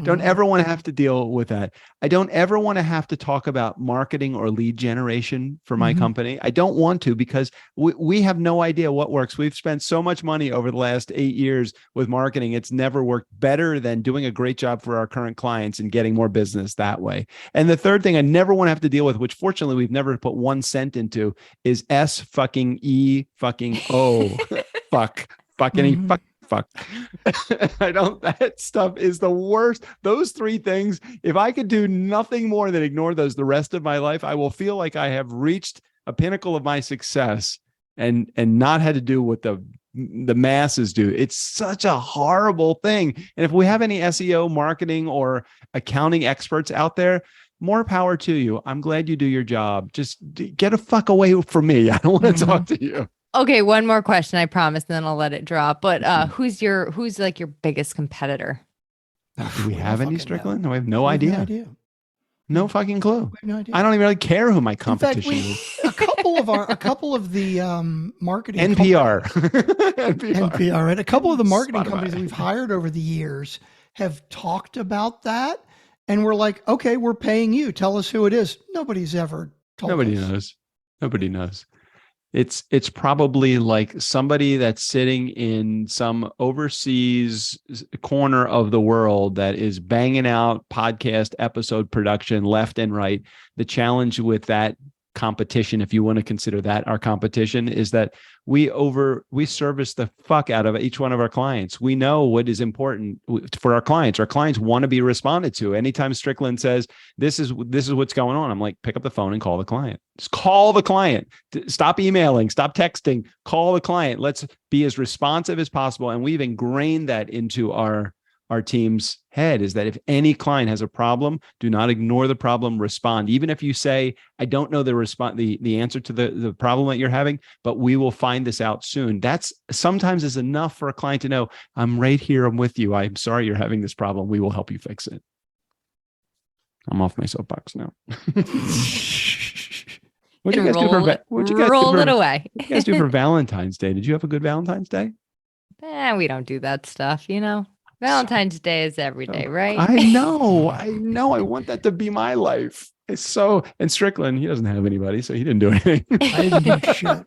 Don't ever want to have to deal with that. I don't ever want to have to talk about marketing or lead generation for my company. I don't want to, because we have no idea what works. We've spent so much money over the last 8 years with marketing. It's never worked better than doing a great job for our current clients and getting more business that way. And the third thing I never want to have to deal with, which fortunately we've never put 1 cent into, is S fucking E fucking O fuck fucking E fuck. Fuck. That stuff is the worst. Those three things, if I could do nothing more than ignore those the rest of my life, I will feel like I have reached a pinnacle of my success and not had to do what the masses do. It's such a horrible thing. And if we have any SEO, marketing, or accounting experts out there, more power to you. I'm glad you do your job. Just get a fuck away from me. I don't want to talk to you. Okay, one more question, I promise, and then I'll let it drop. But who's like your biggest competitor? Do we have any, Strickland? No, I have no No idea. idea. No fucking clue. We have no idea. I don't even really care who my In fact, competition is. a couple of the marketing NPR. NPR, right? A couple of the marketing Spotify. companies that we've hired over the years have talked about that, and we're like, okay, we're paying you. Tell us who it is. Nobody's ever told Nobody us. knows. Nobody knows. It's probably like somebody that's sitting in some overseas corner of the world that is banging out podcast episode production left and right. The challenge with that competition, if you want to consider that our competition, is that we service the fuck out of each one of our clients. We know what is important for our clients. Our clients want to be responded to. Anytime Strickland says this is what's going on, I'm like, pick up the phone and call the client. Just call the client. Stop emailing, stop texting, call the client. Let's be as responsive as possible. And we've ingrained that into our team's head, is that if any client has a problem, do not ignore the problem, respond. Even if you say, I don't know the answer to the problem that you're having, but we will find this out soon. That's sometimes is enough for a client to know, I'm right here, I'm with you. I'm sorry you're having this problem. We will help you fix it. I'm off my soapbox now. What you guys do Roll it away. What you guys do for Valentine's Day? Did you have a good Valentine's Day? We don't do that stuff, Valentine's Day is every day, right? I know. I want that to be my life. And Strickland, he doesn't have anybody, so he didn't do anything. I didn't do shit.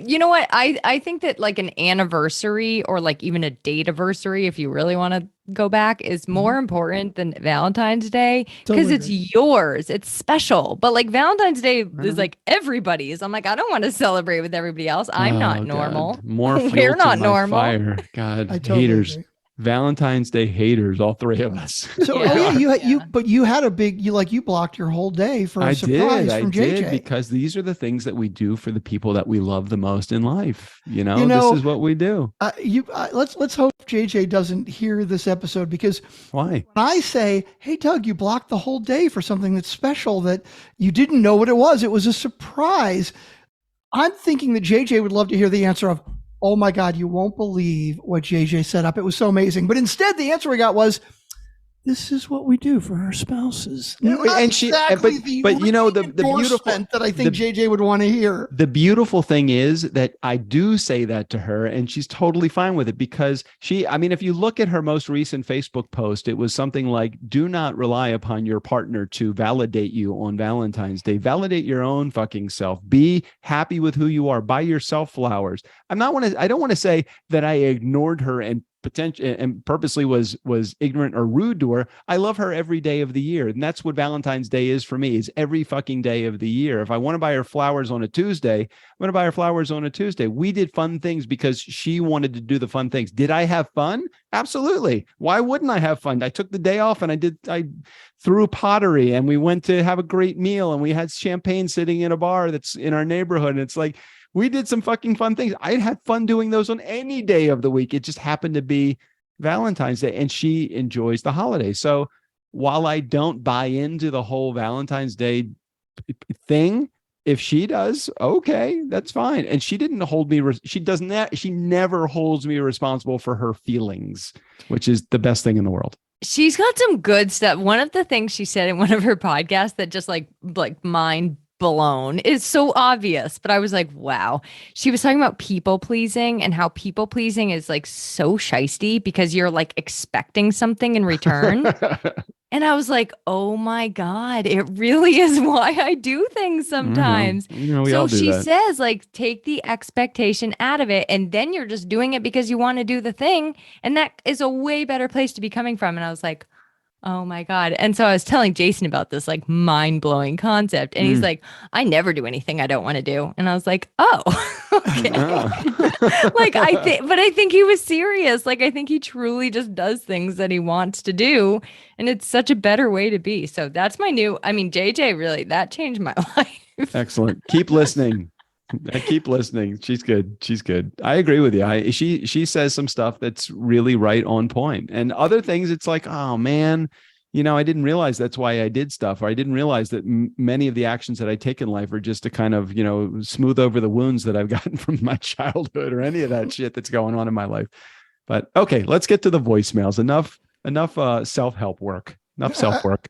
You know what? I think that like an anniversary or like even a date-iversary, if you really want to go back, is more important than Valentine's Day because Totally it's agree. yours. It's special. But like Valentine's Day is like everybody's. I'm like, I don't want to celebrate with everybody else. I'm not normal. God. More fuel We're to not my normal. fire. God, I totally haters. agree. Valentine's Day haters, all three of us. So you had a big you blocked your whole day for a surprise from JJ. Because these are the things that we do for the people that we love the most in life. This is what we do. Let's hope JJ doesn't hear this episode, because Why? when I say, hey Doug, you blocked the whole day for something that's special that you didn't know what it was a surprise, I'm thinking that JJ would love to hear the answer of, oh my God, you won't believe what JJ set up. It was so amazing. But instead, the answer we got was, this is what we do for our spouses. No, and she, exactly but the beautiful that I think JJ would want to hear. The beautiful thing is that I do say that to her, and she's totally fine with it, because if you look at her most recent Facebook post, it was something like, do not rely upon your partner to validate you on Valentine's Day. Validate your own fucking self. Be happy with who you are. Buy yourself flowers. I don't want to say that I ignored her and purposely was ignorant or rude to her. I love her every day of the year. And that's what Valentine's Day is for me, is every fucking day of the year. If I want to buy her flowers on a Tuesday, I'm going to buy her flowers on a Tuesday. We did fun things because she wanted to do the fun things. Did I have fun? Absolutely. Why wouldn't I have fun? I took the day off and I threw pottery, and we went to have a great meal, and we had champagne sitting in a bar that's in our neighborhood. And it's like, we did some fucking fun things. I had fun doing those on any day of the week. It just happened to be Valentine's Day, and she enjoys the holiday. So while I don't buy into the whole Valentine's Day thing, if she does, okay, that's fine. And she didn't hold me. She never holds me responsible for her feelings, which is the best thing in the world. She's got some good stuff. One of the things she said in one of her podcasts that just like mind blown. It's so obvious, but I was like, wow. She was talking about people pleasing and how people pleasing is like so shisty because you're like expecting something in return. And I was like, oh my God, it really is why I do things sometimes. We So all do she that. says, like, take the expectation out of it. And then you're just doing it because you want to do the thing. And that is a way better place to be coming from. And I was like, oh my God. And so I was telling Jason about this like mind-blowing concept. And he's like, I never do anything I don't want to do. And I was like, oh, okay. Like I think he was serious. Like I think he truly just does things that he wants to do. And it's such a better way to be. So that's my JJ really, that changed my life. Excellent. Keep listening. I keep listening. She's good. She's good. I agree with you. She says some stuff that's really right on point. And other things, it's like, oh man, I didn't realize that's why I did stuff, or I didn't realize that many of the actions that I take in life are just to kind of, smooth over the wounds that I've gotten from my childhood or any of that shit that's going on in my life. But okay, let's get to the voicemails. Enough self-help work. Enough self-work.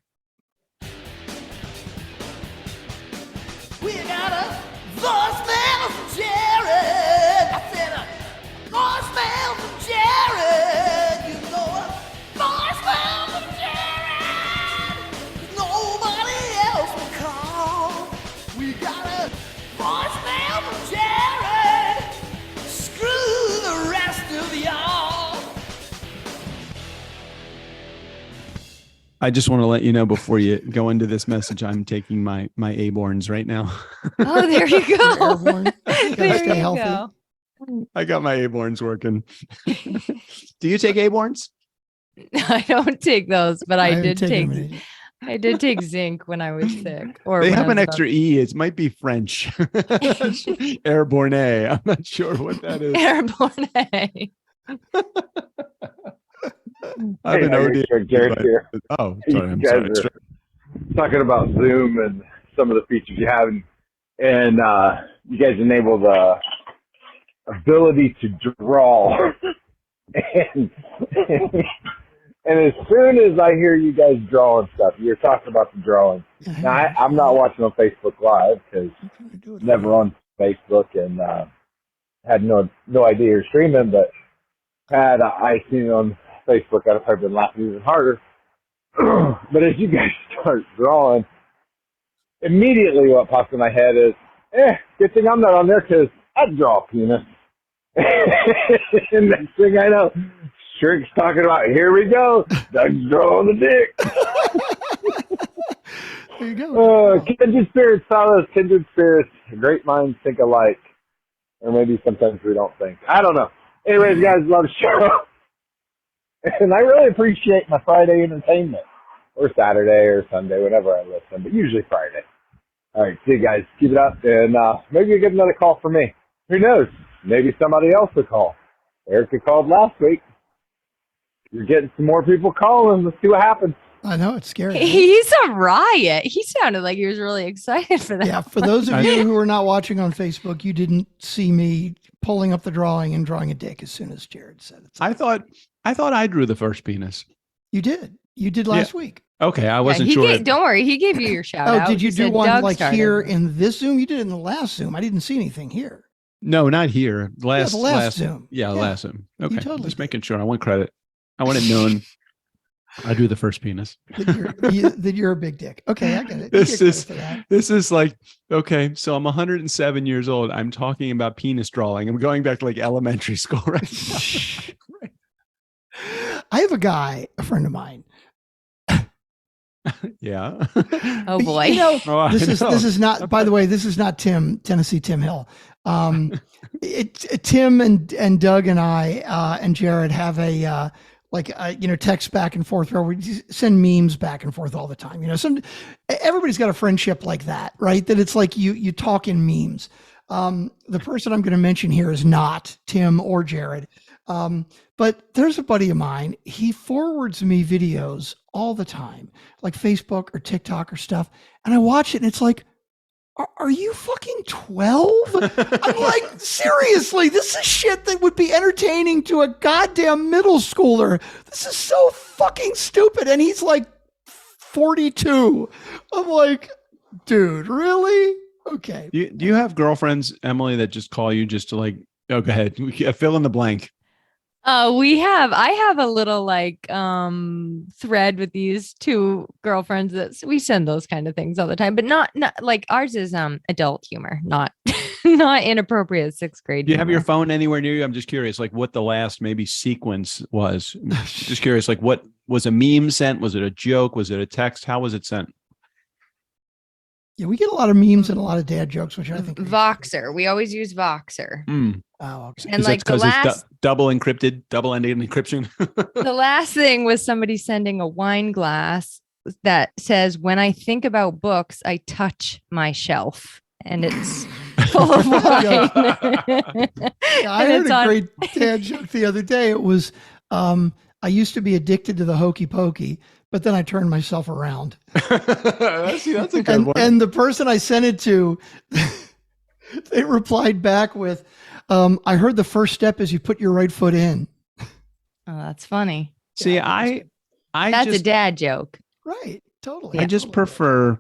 We got a voicemail from Jared. I said a voicemail from Jared. You know a voicemail from Jared. Nobody else will call. We got a voicemail from Jared. Screw the rest of y'all. I just want to let you know before you go into this message, I'm taking my Aborns right now. Oh, there you You're go. airborne. Gotta There stay you healthy. go. I got my Aborns working. Do you take Aborns? I don't take those, but I haven't did taken take them in ages. I did take zinc when I was sick. Or They when I have was an about- extra E. It might be French. Airborne. I'm not sure what that is. Airborne. I've been OD. Jared here. Oh, sorry. I'm You sorry. guys are talking about Zoom and some of the features you have, and you guys enable the ability to draw. and as soon as I hear you guys drawing stuff, you're talking about the drawing. Now, I'm not watching on Facebook Live because never on Facebook and had no idea you're streaming, but had I seen it on Facebook, I'd have probably been laughing even harder. But as you guys start drawing, immediately what pops in my head is, good thing I'm not on there because I'd draw a penis. And next thing I know, Strick's talking about, here we go, Doug's drawing the dick. There you go. Kindred spirits, fellas, kindred spirits. Great minds think alike. Or maybe sometimes we don't think. I don't know. Anyways, guys, love the show. And I really appreciate my Friday entertainment. Or Saturday or Sunday, whenever I listen. But usually Friday. All right, see you guys. Keep it up. And maybe you'll get another call from me. Who knows? Maybe somebody else will call. Erica called last week. You're getting some more people calling. Let's see what happens. I know, it's scary. He's a riot. He sounded like he was really excited for that. Yeah, for those of you who are not watching on Facebook, you didn't see me pulling up the drawing and drawing a dick as soon as Jared said it. I thought I drew the first penis. You did. You did last week. Okay, I wasn't he sure. don't worry, he gave you your shout out. Did you He do said one Doug like started. here in this Zoom? You did it in the last Zoom. I didn't see anything here. No, not here. the last Zoom. Yeah, Yeah. last Zoom. Okay, totally just did. making sure. I want credit. I want it known. I drew the first penis. That you're a big dick. Okay, I get it. You This get credit is for that. this is like, okay, so I'm 107 years old. I'm talking about penis drawing. I'm going back to like elementary school right now. I have a guy, a friend of mine. Yeah. Oh boy. You know, Oh, I this know. is not. By the way, this is not Tennessee Tim Hill. Tim and Doug and I and Jared have a text back and forth where we send memes back and forth all the time. Everybody's got a friendship like that, right? That it's like you talk in memes. The person I'm going to mention here is not Tim or Jared. But there's a buddy of mine. He forwards me videos all the time, like Facebook or TikTok or stuff. And I watch it and it's like, are you fucking 12? I'm like, seriously, this is shit that would be entertaining to a goddamn middle schooler. This is so fucking stupid. And he's like 42. I'm like, dude, really? Okay. Do you have girlfriends, Emily, that just call you just to like, oh, go ahead, fill in the blank? I have a little like thread with these two girlfriends that we send those kind of things all the time, but not like ours is adult humor, not not inappropriate sixth grade Do you have your humor. phone anywhere near you? I'm just curious, like what the last maybe sequence was. Just curious, like what was a meme sent? Was it a joke? Was it a text? How was it sent? Yeah, we get a lot of memes and a lot of dad jokes, which I think Voxer. We always use Voxer. Oh, okay. And Is like that the because last it's double encrypted, double-ended encryption? the last thing was somebody sending a wine glass that says, "When I think about books, I touch my shelf." And it's full of wine. Yeah, I heard a great dad joke the other day. It was, I used to be addicted to the hokey pokey, but then I turned myself around. that's a good one. And the person I sent it to, they replied back with, I heard the first step is you put your right foot in. Oh, that's funny. See, That's just, a dad joke. Right. Totally. I just prefer.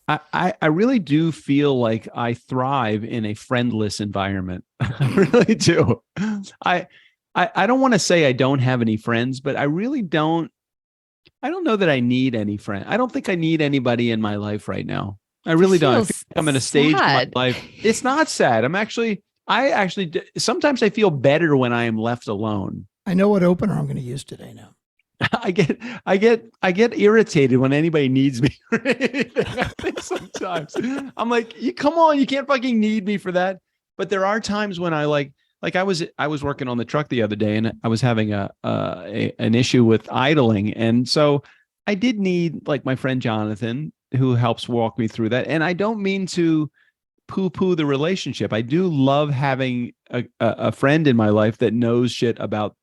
I really do feel like I thrive in a friendless environment. I really do. I don't want to say I don't have any friends, but I really don't. I don't know that I need any friend. I don't think I need anybody in my life right now. I really don't. I feel like I'm in a stage of my life. It's not sad. I actually sometimes I feel better when I am left alone. I know what opener I'm going to use today now. I get irritated when anybody needs me. I think sometimes I'm like, come on, you can't fucking need me for that. But there are times when I like I was working on the truck the other day and I was having an issue with idling, and so I did need like my friend Jonathan, who helps walk me through that. And I don't mean to poo-poo the relationship. I do love having a friend in my life that knows shit about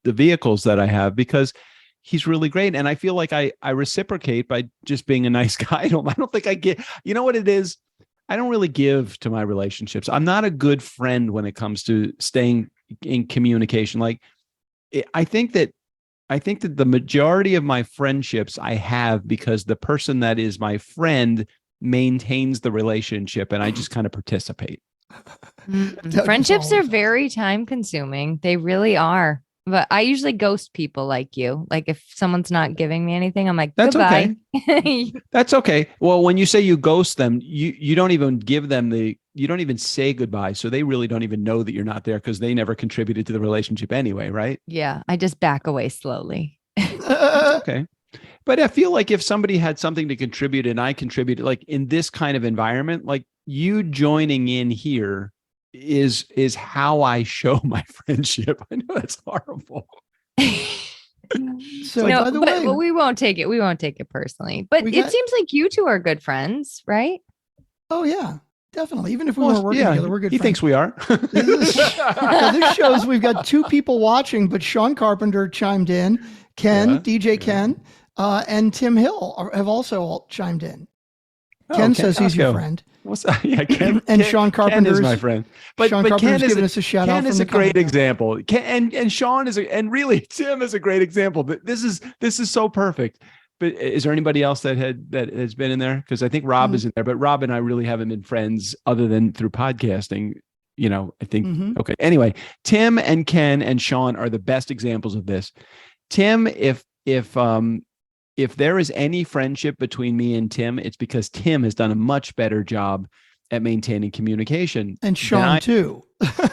the vehicles that I have, because he's really great. And I feel like I reciprocate by just being a nice guy. I don't think I get, you know what it is? I don't really give to my relationships. I'm not a good friend when it comes to staying in communication. Like I think that the majority of my friendships I have because the person that is my friend maintains the relationship and I just kind of participate. Friendships are very time consuming. They really are. But I usually ghost people like you. Like if someone's not giving me anything, I'm like, that's goodbye. Okay. That's okay. Well, when you say you ghost them, you don't even give them you don't even say goodbye. So they really don't even know that you're not there because they never contributed to the relationship anyway, right? Yeah. I just back away slowly. Okay. But I feel like if somebody had something to contribute and I contributed, like in this kind of environment, like you joining in here is how I show my friendship. I know that's horrible. So no, by the way, but we won't take it. We won't take it personally. But it seems like you two are good friends, right? Oh yeah, definitely. Even if we weren't working together, we're good He friends. thinks we are. This shows we've got two people watching, but Sean Carpenter chimed in, Ken, DJ Ken, and Tim Hill have also all chimed in. Ken says he's your friend. Ken, and Sean Carpenter is my friend. But Sean Carpenter's giving us a shout out. Ken is a great example. And Sean is and really Tim is a great example. But this is so perfect. But is there anybody else that has been in there? Because I think Rob is in there, but Rob and I really haven't been friends other than through podcasting. You know, I think okay. Anyway, Tim and Ken and Sean are the best examples of this. Tim, if there is any friendship between me and Tim, it's because Tim has done a much better job at maintaining communication. And Sean too.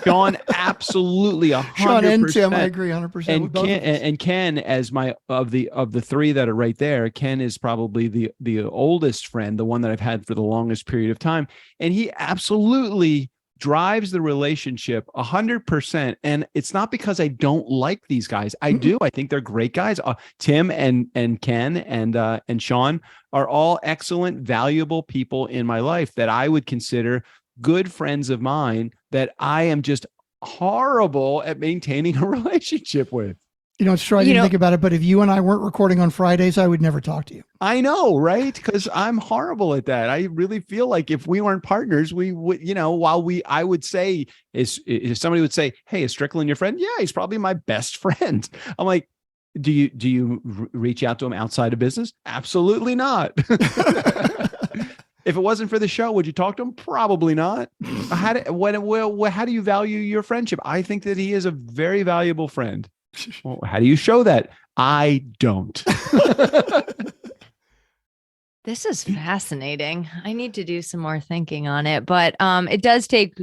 Sean, absolutely 100%. Sean and Tim, I agree 100%. And Ken, as my of the three that are right there, Ken is probably the oldest friend, the one that I've had for the longest period of time, and he absolutely drives the relationship 100%. And it's not because I don't like these guys. I do. I think they're great guys. Tim and Ken and Sean are all excellent, valuable people in my life that I would consider good friends of mine that I am just horrible at maintaining a relationship with. You know, it's true. I didn't think about it, but if you and I weren't recording on Fridays, I would never talk to you. I know, right? Because I'm horrible at that. I really feel like if we weren't partners, we would, I would say, if somebody would say, hey, is Strickland your friend? Yeah, he's probably my best friend. I'm like, do you reach out to him outside of business? Absolutely not. If it wasn't for the show, would you talk to him? Probably not. How do you value your friendship? I think that he is a very valuable friend. Well, how do you show that? I don't. This is fascinating. I need to do some more thinking on it, but it does take,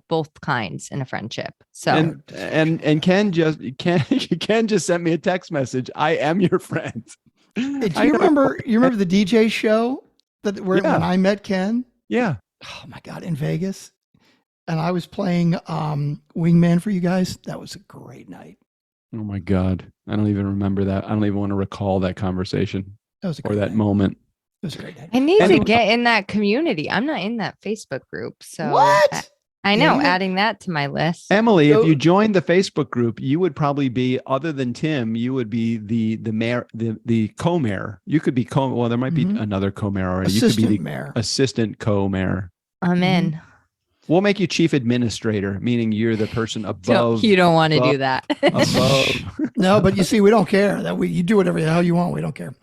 both kinds in a friendship. So and Ken just sent me a text message. I am your friend. Do you remember the DJ show when I met Ken? Yeah. Oh my God, in Vegas. And I was playing wingman for you guys. That was a great night. Oh my God. I don't even remember that. I don't even want to recall that conversation or that moment. It was a great night. I need to get in that community. I'm not in that Facebook group. So what? I know, adding that to my list. Emily, if you joined the Facebook group, you would probably be, other than Tim, you would be the mayor, the co-mayor. You could be well, there might be another co-mayor already. Assistant you could be the mayor. Assistant co-mayor. I'm in. We'll make you chief administrator, meaning you're the person above. You don't want to do that. Above. No, but you see, we don't care. You do whatever the hell you want. We don't care.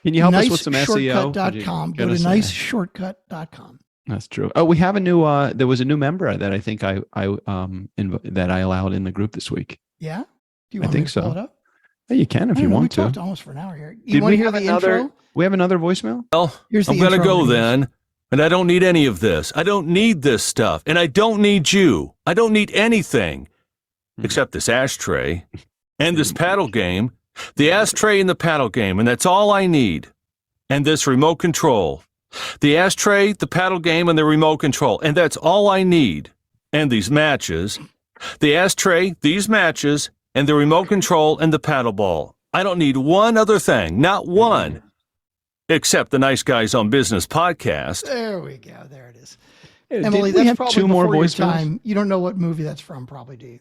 Can you help us with some SEO? Niceshortcut.com. Go to niceshortcut.com. That's true. Oh, we have a new. There was a new member that I think that I allowed in the group this week. Yeah. Do you want I think me to pull so. it up? Yeah, you can if you want to. We talked almost for an hour here. Did we have another? We have another voicemail. Well, Here's I'm the going to intro go reviews. then. And I don't need any of this. I don't need this stuff. And I don't need you. I don't need anything except this ashtray and this paddle game, the ashtray and the paddle game. And that's all I need. And this remote control. The ashtray, the paddle game, and the remote control. And that's all I need. And these matches. The ashtray, these matches, and the remote control and the paddle ball. I don't need one other thing. Not one. Except the Nice Guys on Business podcast. There we go. There it is. Did Emily, we that's have probably two more before your voicemails? time. You don't know what movie that's from, probably, do you?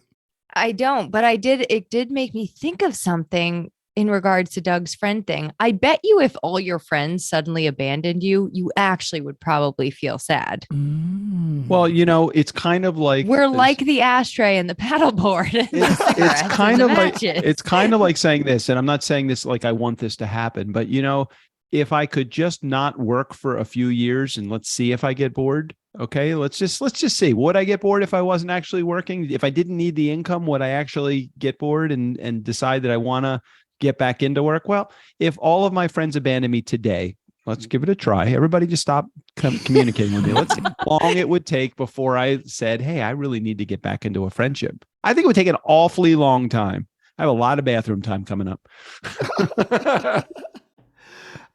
I don't, but it did make me think of something in regards to Doug's friend thing. I bet you if all your friends suddenly abandoned you, you actually would probably feel sad. Well, it's kind of like We're like the ashtray and the paddleboard. It's kind of like saying this, and I'm not saying this like I want this to happen, but if I could just not work for a few years and let's see if I get bored. Okay, let's just see. Would I get bored if I wasn't actually working? If I didn't need the income, would I actually get bored and decide that I want to get back into work? Well, if all of my friends abandon me today, let's give it a try. Everybody just stop communicating with me. Let's see how long it would take before I said, hey, I really need to get back into a friendship. I think it would take an awfully long time. I have a lot of bathroom time coming up.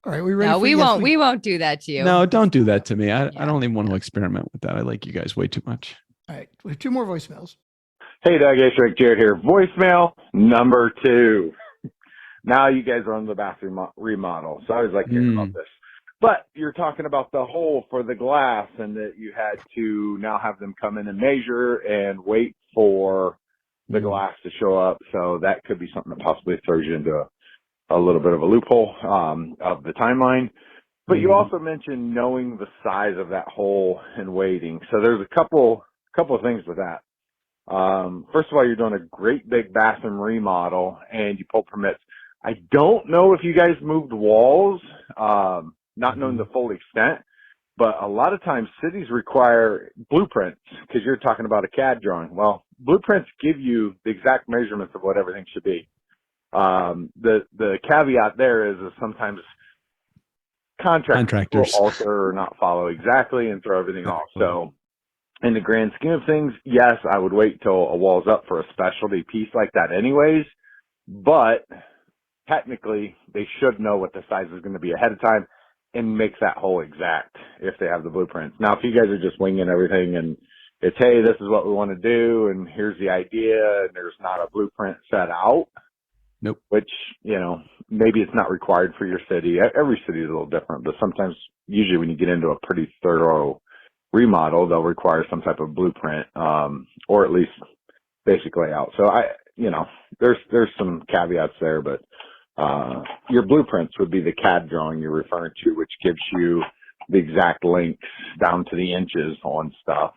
All right, we ready? No, we won't do that to you. No, don't do that to me. I don't even want to experiment with that. I like you guys way too much. All right, we have two more voicemails. Hey, Doug, Rick, Jared here. Voicemail number 2. Now you guys are on the bathroom remodel, so I was like hearing about this. But you're talking about the hole for the glass and that you had to now have them come in and measure and wait for the glass to show up. So that could be something that possibly throws you into a little bit of a loophole of the timeline. But you also mentioned knowing the size of that hole and waiting. So there's a couple of things with that. First of all, you're doing a great big bathroom remodel and you pull permits. I don't know if you guys moved walls, not knowing the full extent, but a lot of times cities require blueprints because you're talking about a CAD drawing. Well, blueprints give you the exact measurements of what everything should be. The caveat there is sometimes contractors will alter or not follow exactly and throw everything off. So in the grand scheme of things, yes, I would wait till a wall's up for a specialty piece like that anyways, but technically they should know what the size is going to be ahead of time and make that hole exact if they have the blueprints. Now, if you guys are just winging everything and it's, hey, this is what we want to do and here's the idea and there's not a blueprint set out, nope. Which, maybe it's not required for your city. Every city is a little different, but sometimes, usually when you get into a pretty thorough remodel, they'll require some type of blueprint, or at least basic layout. So there's some caveats there, but your blueprints would be the CAD drawing you're referring to, which gives you the exact lengths down to the inches on stuff.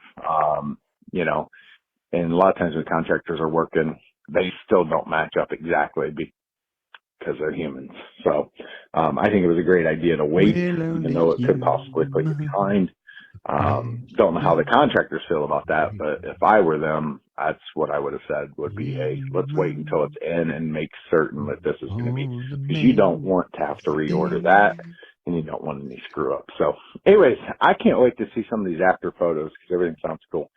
And a lot of times when contractors are working, they still don't match up exactly because they're humans. So I think it was a great idea to wait, even though it could possibly put you behind. Don't know how the contractors feel about that, but if I were them, that's what I would have said would be, hey, let's wait until it's in and make certain that this is going to be, because you don't want to have to reorder that, and you don't want any screw up. So anyways, I can't wait to see some of these after photos because everything sounds cool.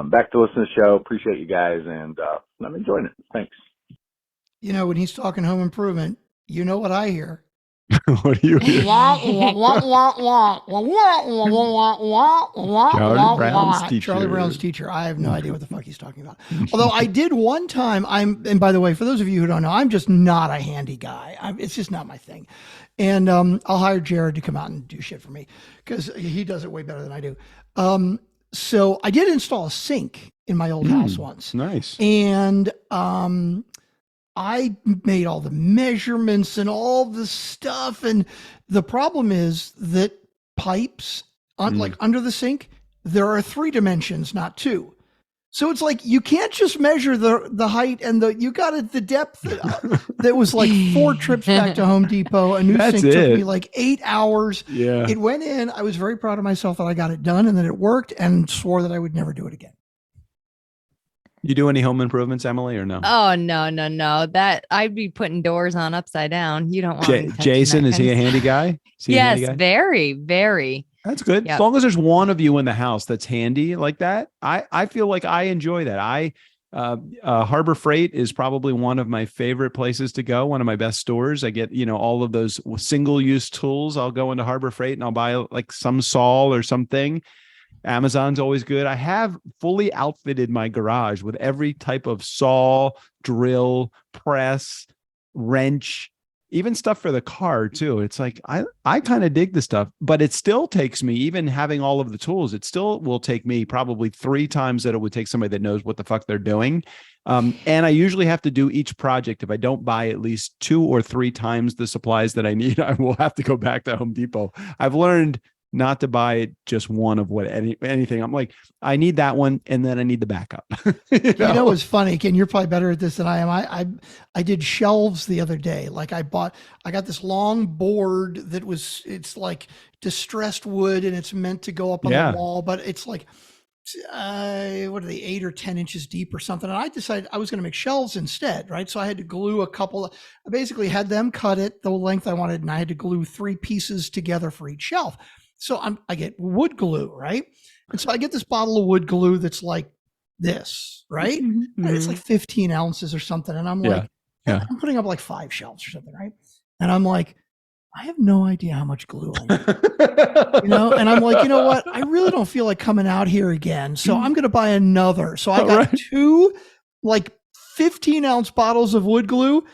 Back to listen to the show. Appreciate you guys, and I'm enjoying it. Thanks. You know, when he's talking home improvement, you know what I hear? What do you hear? Charlie Brown's teacher. I have no idea what the fuck he's talking about. Although I did one time, and by the way, for those of you who don't know, I'm just not a handy guy. It's just not my thing. And I'll hire Jared to come out and do shit for me because he does it way better than I do. So I did install a sink in my old house once. Nice. And I made all the measurements and all the stuff. And the problem is that pipes like under the sink, there are 3 dimensions, not 2. So it's like, you can't just measure the height and you got it, the depth that was like 4 trips back to Home Depot. A new sink took me like 8 hours. Yeah. It went in. I was very proud of myself that I got it done and that it worked, and swore that I would never do it again. You do any home improvements, Emily, or no? Oh, no. That I'd be putting doors on upside down. You don't want me touching Jason, that is he a handy guy? Yes, very, very. That's good. Yep. As long as there's one of you in the house that's handy like that, I feel like I enjoy that. Harbor Freight is probably one of my favorite places to go. One of my best stores. I get, all of those single-use tools. I'll go into Harbor Freight and I'll buy like some saw or something. Amazon's always good. I have fully outfitted my garage with every type of saw, drill, press, wrench, even stuff for the car too. It's like, I kind of dig the stuff, but it still takes me, even having all of the tools, it still will take me probably 3 times that it would take somebody that knows what the fuck they're doing. And I usually have to do each project. If I don't buy at least 2 or 3 times the supplies that I need, I will have to go back to Home Depot. I've learned not to buy just one of anything. I'm like, I need that one, and then I need the backup. You know what's funny, Ken? You're probably better at this than I am. I did shelves the other day. Like I got this long board that it's like distressed wood, and it's meant to go up on the wall, but it's like, what are they, 8 or 10 inches deep or something. And I decided I was going to make shelves instead, right? So I had to glue I basically had them cut it the length I wanted, and I had to glue 3 pieces together for each shelf. So I get wood glue, right? And so I get this bottle of wood glue that's like this, right? Mm-hmm. And it's like 15 ounces or something. And I'm like, I'm putting up like 5 shelves or something, right? And I'm like, I have no idea how much glue I need. And I'm like, you know what? I really don't feel like coming out here again. So I'm going to buy another. So I got 2 like 15-ounce bottles of wood glue.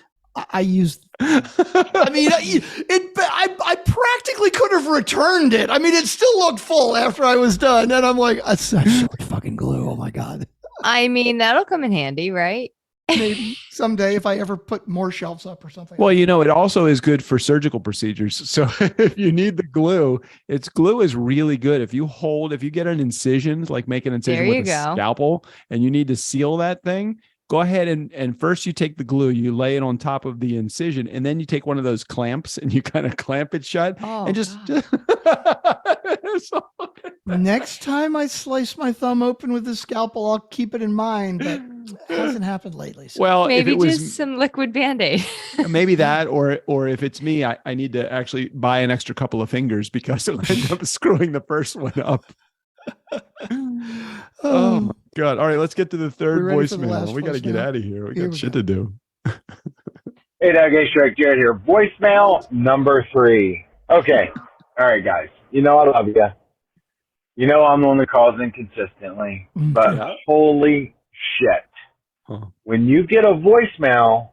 I used, I mean, I practically could have returned it. I mean, it still looked full after I was done. And I'm like, that's so much fucking glue. Oh my God. I mean, that'll come in handy, right? Maybe someday if I ever put more shelves up or something. Well, it also is good for surgical procedures. So if you need the glue, glue is really good. If you get an incision, like make an incision with a scalpel, and you need to seal that thing, go ahead and first you take the glue, you lay it on top of the incision, and then you take one of those clamps and you kind of clamp it shut and just next time I slice my thumb open with a scalpel, I'll keep it in mind, but it hasn't happened lately. So. Well, maybe if it was, just some liquid Band-Aid. Maybe that, or if it's me, I need to actually buy an extra couple of fingers because it'll end up screwing the first one up. Oh my God. All right, let's get to the third voicemail. We got to get out of here. We got shit to do. Hey, Doug, hey, Shrek, Jared here. Voicemail number 3. Okay. All right, guys. I love you. I'm the one that calls in consistently, but holy shit. When you get a voicemail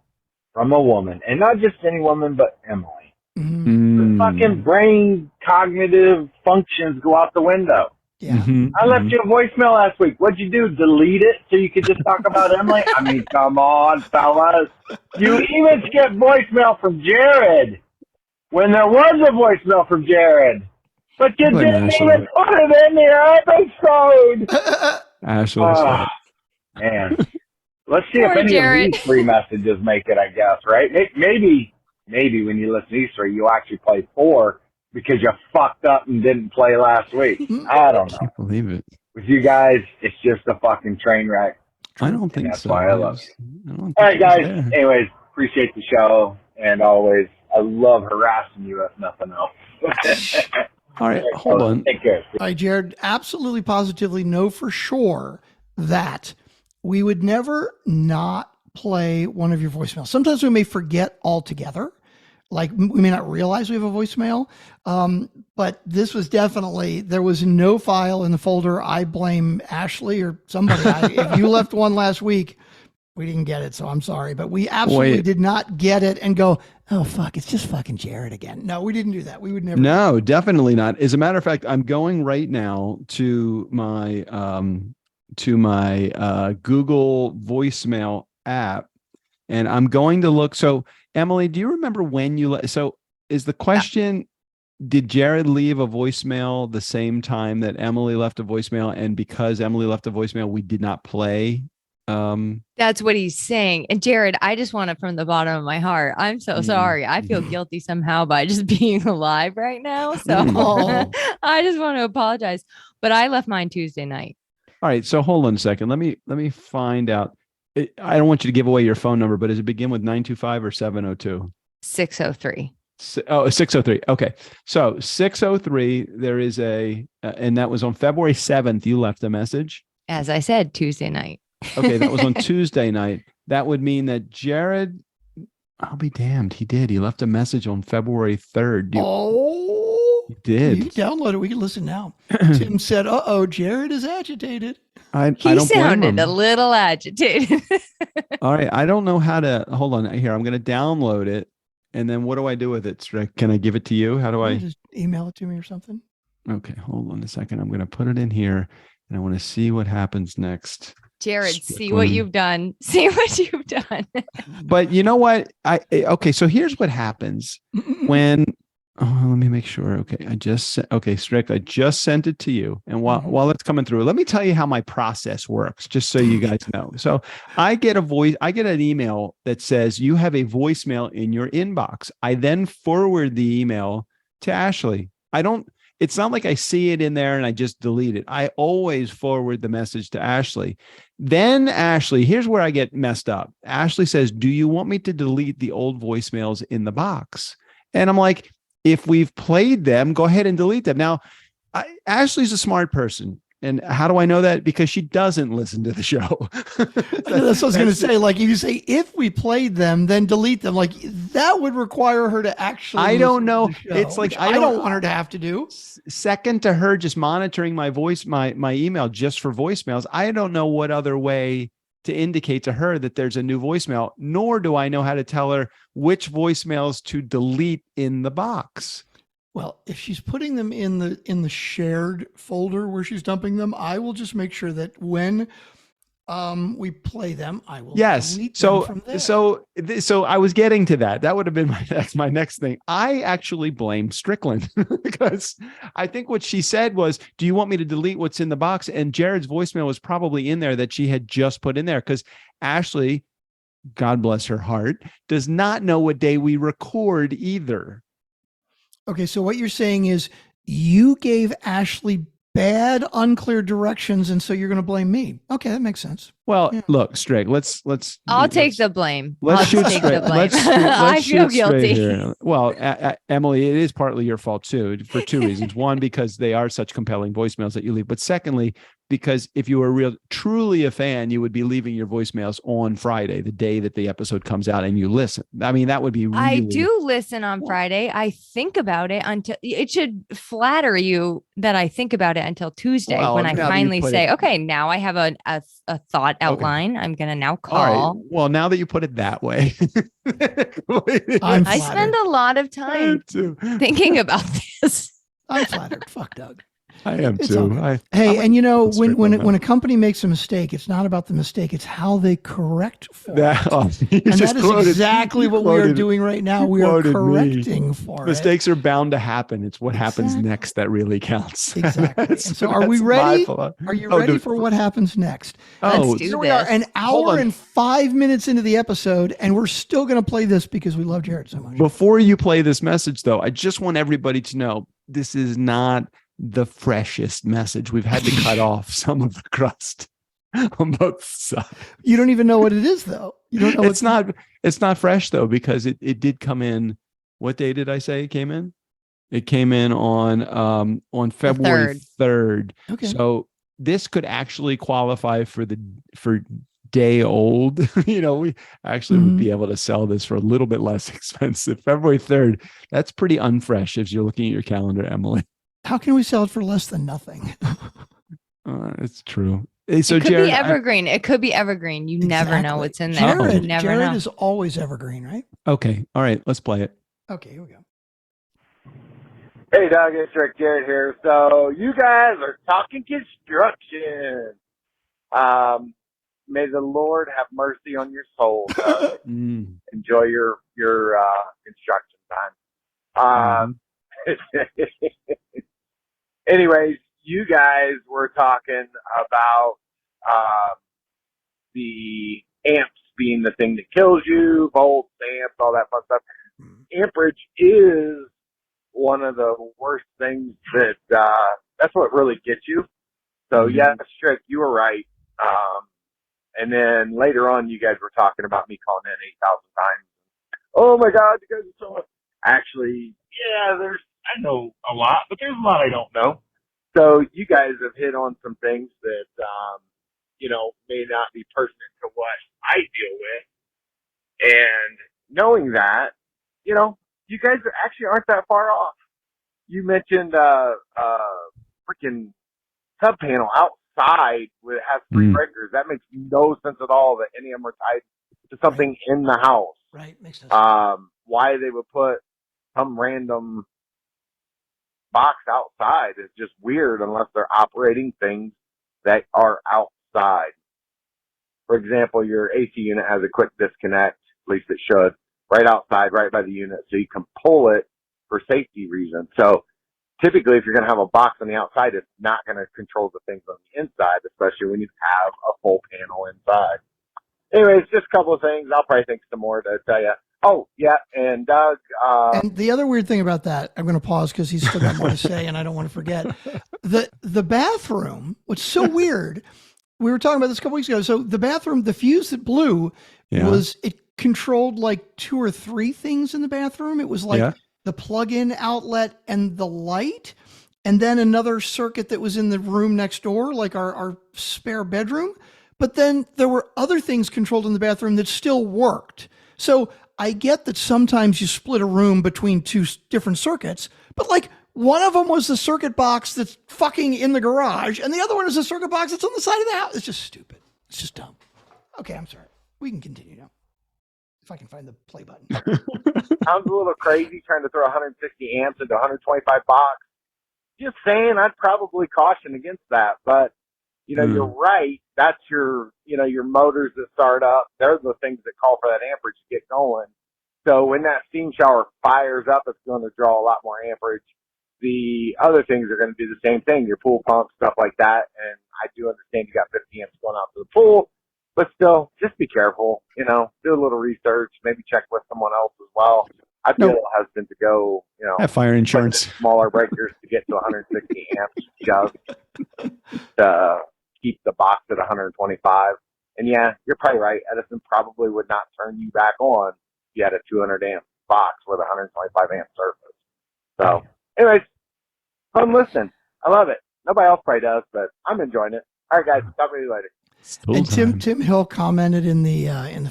from a woman, and not just any woman, but Emily, the fucking brain cognitive functions go out the window. Yeah. I left you a voicemail last week. What'd you do? Delete it so you could just talk about Emily? I mean, come on, fellas. You even skipped voicemail from Jared when there was a voicemail from Jared. But you didn't even put it in the episode. Ashley. Man. Let's see if any of these 3 messages make it, I guess, right? Maybe maybe when you listen to these 3, you'll actually play 4 because you fucked up and didn't play last week. I don't know. Can't believe it. With you guys, it's just a fucking train wreck. I don't think that's so. why I love it. I don't think All right, it was guys. there. Anyways, appreciate the show. And always, I love harassing you if nothing else. All right, hold on. Take care. All right, Jared, absolutely positively know for sure that we would never not play one of your voicemails. Sometimes we may forget altogether. Like we may not realize we have a voicemail. But this was definitely, there was no file in the folder. I blame Ashley or somebody. If you left one last week, we didn't get it. So I'm sorry, but we absolutely did not get it and go, oh, fuck, it's just fucking Jared again. No, we didn't do that. We would never. No, definitely not. As a matter of fact, I'm going right now to my Google voicemail app, and I'm going to look. So Emily, do you remember when you so is the question, did Jared leave a voicemail the same time that Emily left a voicemail? And because Emily left a voicemail, we did not play. That's what he's saying. And Jared, I just want it from the bottom of my heart. I'm so sorry. I feel guilty somehow by just being alive right now. So I just want to apologize. But I left mine Tuesday night. All right. So hold on a second. Let me find out. I don't want you to give away your phone number, but does it begin with 925 or 702? 603. 603. Okay. So 603, there is and that was on February 7th. You left a message. As I said, Tuesday night. Okay. That was on Tuesday night. That would mean that Jared, I'll be damned. He did. He left a message on February 3rd. He did. You can download it. We can listen now. Tim said, Jared is agitated. I He don't blame sounded him. a little agitated. All right. I don't know how to, hold on here. I'm going to download it. And then what do I do with it, Strick? Can I give it to you? How do I? Just email it to me or something. Okay. Hold on a second. I'm going to put it in here and I want to see what happens next. Jared, see what you've done. See what you've done. But you know what? Okay. So here's what happens when, let me make sure. Okay. Strick, I just sent it to you. And while it's coming through, let me tell you how my process works, just so you guys know. So I get an email that says you have a voicemail in your inbox. I then forward the email to Ashley. It's not like I see it in there and I just delete it. I always forward the message to Ashley. Then Ashley, here's where I get messed up. Ashley says, do you want me to delete the old voicemails in the box? And I'm like, if we've played them, go ahead and delete them. Now, Ashley's a smart person. And how do I know that? Because she doesn't listen to the show. That's what I was going to say. Like, if you say, if we played them, then delete them, like that would require her to actually. I don't know. To the show, It's like, I don't want her to have to do. Second to her just monitoring my email just for voicemails. I don't know what other way to indicate to her that there's a new voicemail, nor do I know how to tell her which voicemails to delete in the box. Well, if she's putting them in the shared folder where she's dumping them, I will just make sure that when we play them, I will delete them from there. So I was getting to that. That would have been my next thing. I actually blame Strickland because I think what she said was, do you want me to delete what's in the box? And Jared's voicemail was probably in there that she had just put in there because Ashley, God bless her heart, does not know what day we record either. Okay, so what you're saying is you gave Ashley bad, unclear directions, and so you're going to blame me. Okay, that makes sense. Well, look, Strick, let's. I'll take the blame. Let's shoot take straight. the blame. Let's I feel shoot straight guilty. here. Well, Emily, it is partly your fault too, for two reasons. One, because they are such compelling voicemails that you leave, but secondly, because if you were truly a fan, you would be leaving your voicemails on Friday, the day that the episode comes out, and you listen. I mean, that would be really. I do listen on Friday. I think about it until it should flatter you that I think about it until Tuesday when I finally say, okay, now I have a thought outline. I'm going to now call. All right. Well, now that you put it that way, I spend a lot of time thinking about this. I'm flattered. Fuck Doug. I am It's all too. good. Hey, and you know, strict on that. when a company makes a mistake, it's not about the mistake; it's how they correct for it. You And just that is quoted- exactly you what we are quoted- doing right now. you We are quoted me. correcting for Mistakes are bound to happen. It's what happens Exactly. next that really counts. it. Exactly. And so, are we that's my ready? philo- Are you Oh, ready dude. for what happens next? Oh, Let's do Here we are, an Hold hour on. and 5 minutes into the episode, and we're still going to play this because we love Jared so much. before you play this message, though, I just want everybody to know this is not the freshest message. We've had to cut off some of the crust on both sides. You don't even know what it is, though. You don't know. It's not fresh though, because it did come in. What day did I say it came in? It came in on February 3rd. Okay. So this could actually qualify for day old. We actually would be able to sell this for a little bit less expensive. February 3rd. That's pretty unfresh if you're looking at your calendar, Emily. How can we sell it for less than nothing? It's true. Hey, so it could Jared, be evergreen. It could be evergreen. You never know Exactly. what's in there. Oh. You never Jared know. is always evergreen, right? okay. All right. Let's play it. Okay, here we go. Hey, Doug, it's Rick Jared here. So you guys are talking construction. May the Lord have mercy on your soul. Doug. Enjoy your construction time. Anyways, you guys were talking about the amps being the thing that kills you, volts, amps, all that fun stuff. Amperage is one of the worst things that's what really gets you. So yeah, Strick, you were right. And then later on, you guys were talking about me calling in 8,000 times. Oh my God, you guys are so much. Actually, yeah, I know a lot, but there's a lot I don't know. So you guys have hit on some things that, may not be pertinent to what I deal with. And knowing that, you guys actually aren't that far off. You mentioned freaking sub panel outside has 3 breakers. That makes no sense at all that any of them are tied to something in the house. Right, makes sense. Why they would put some random box outside is just weird unless they're operating things that are outside. For example, your AC unit has a quick disconnect, at least it should, right outside, right by the unit, so you can pull it for safety reasons. So typically, if you're going to have a box on the outside, it's not going to control the things on the inside, especially when you have a full panel inside. Anyways, just a couple of things. I'll probably think some more to tell you. Oh, yeah, and Doug. And the other weird thing about that, I'm going to pause because he's still got more to say, and I don't want to forget. The bathroom, what's so weird, we were talking about this a couple weeks ago. So the bathroom, the fuse that blew it controlled like 2 or 3 things in the bathroom. It was like the plug-in outlet and the light, and then another circuit that was in the room next door, like our spare bedroom. But then there were other things controlled in the bathroom that still worked. So I get that sometimes you split a room between 2 different circuits, but like one of them was the circuit box that's fucking in the garage, and the other one is the circuit box that's on the side of the house. It's just stupid. It's just dumb. Okay, I'm sorry. We can continue now. If I can find the play button. Sounds a little crazy trying to throw 160 amps into 125 box. Just saying, I'd probably caution against that. But, you're right. That's your motors that start up. They're the things that call for that amperage to get going. So when that steam shower fires up, it's going to draw a lot more amperage. The other things are going to do the same thing, your pool pump, stuff like that. And I do understand you got 50 amps going out to the pool. But still, just be careful, do a little research, maybe check with someone else as well. I'd be a little hesitant to go, have fire insurance. Smaller breakers to get to 160 amps just to keep the box at 125. And yeah, you're probably right. Edison probably would not turn you back on if you had a 200 amp box with a 125 amp surface. So anyways, fun listening. I love it. Nobody else probably does, but I'm enjoying it. All right, guys. Talk to you later. And Tim Hill commented in the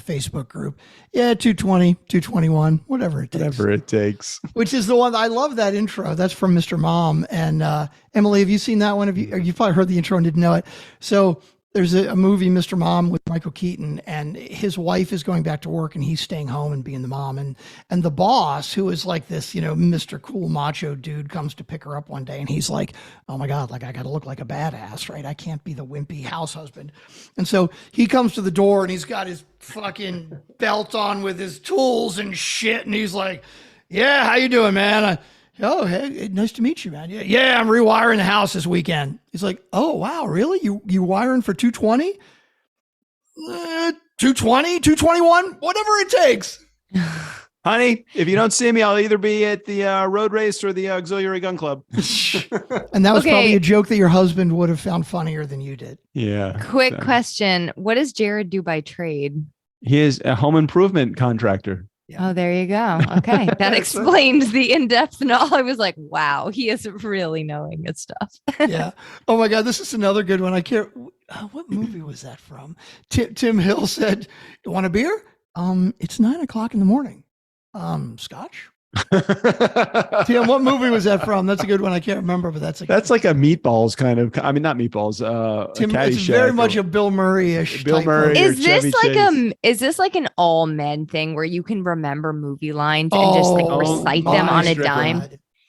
Facebook group, 220, 221, whatever it takes. Whatever it takes. Which is the one, I love that intro. That's from Mr. Mom. And Emily, have you seen that one? You've probably heard the intro and didn't know it. So There's a movie, Mr. Mom, with Michael Keaton, and his wife is going back to work and he's staying home and being the mom. And the boss, who is like this, Mr. Cool Macho dude, comes to pick her up one day and he's like, oh my God, like I got to look like a badass, right? I can't be the wimpy house husband. And so he comes to the door and he's got his fucking belt on with his tools and shit. And he's like, yeah, how you doing, man? Oh, hey, nice to meet you, man. Yeah, I'm rewiring the house this weekend. He's like, oh, wow, really? You wiring for 220? 220, 221, whatever it takes. Honey, if you don't see me, I'll either be at the road race or the auxiliary gun club. And that was probably a joke that your husband would have found funnier than you did. Yeah. Quick question. What does Jared do by trade? He is a home improvement contractor. Oh, there you go. Okay. That explains the in-depth and all. I was like, wow, he is really knowing his stuff. Yeah. Oh my God. This is another good one. I can't, what movie was that from? Tim Hill said, you want a beer? It's 9:00 in the morning. Scotch? Tim, what movie was that from? That's a good one. I can't remember, but that's like a Meatballs kind of. I mean, not Meatballs. Tim, it's very much a Bill Murray-ish. Bill Murray. Is this like an all men thing where you can remember movie lines and just like recite them on a dime?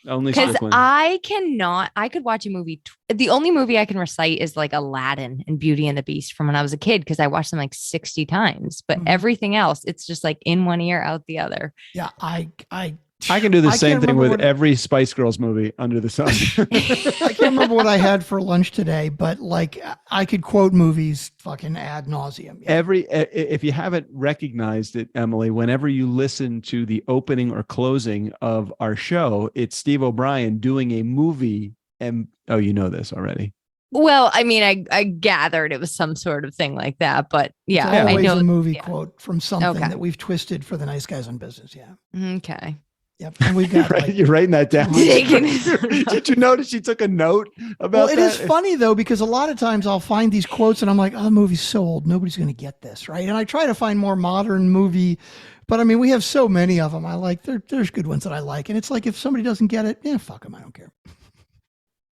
Only because I could watch a movie. The only movie I can recite is like Aladdin and Beauty and the Beast from when I was a kid, because I watched them like 60 times. But everything else, it's just like in one ear, out the other. Yeah, I can do the same thing with every Spice Girls movie under the sun. I can't remember what I had for lunch today, but like I could quote movies fucking ad nauseum. Yeah. If you haven't recognized it, Emily, whenever you listen to the opening or closing of our show, it's Steve O'Brien doing a movie. And you know this already. Well, I mean, I gathered it was some sort of thing like that, but yeah, I know a movie yeah. quote from something that we've twisted for the nice guys on business. Yeah. Okay. Yep. And we've got you're writing that down. Did you notice she took a note about that? It is funny though, because a lot of times I'll find these quotes and I'm like, oh, the movie's so old. Nobody's going to get this. Right. And I try to find more modern movie, but I mean, we have so many of them. I like, there's good ones that I like. And it's like, if somebody doesn't get it, fuck them. I don't care.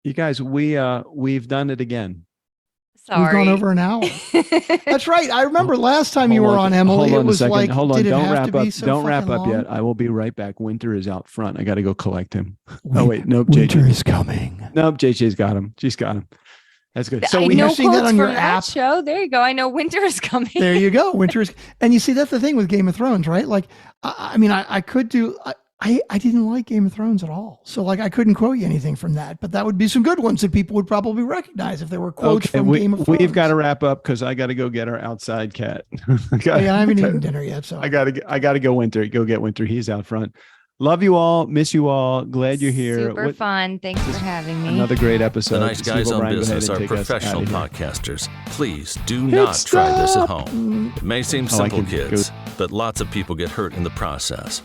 You guys, we've done it again. Sorry. We've gone over an hour. That's right. I remember last time you were on, Emily. It was like, hold on, don't wrap up. So don't wrap up long? yet. I will be right back. Winter is out front. I got to go collect him. Nope. Winter is coming. Nope, JJ's got him. She's got him. That's good. So we have seen that on your app. Show. There you go. I know winter is coming. There you go. Winter is, and you see that's the thing with Game of Thrones, right? Like, I mean, I could do. I didn't like Game of Thrones at all. So like I couldn't quote you anything from that, but that would be some good ones that people would probably recognize if there were quotes from Game of Thrones. We've got to wrap up because I got to go get our outside cat. I haven't eaten dinner yet. So I got to go go get Winter. He's out front. Love you all. Miss you all. Glad you're here. Super fun. Thanks for having me. Another great episode. The Nice Guys on Business are professional podcasters. Please do not try this at home. It may seem simple, kids, but lots of people get hurt in the process.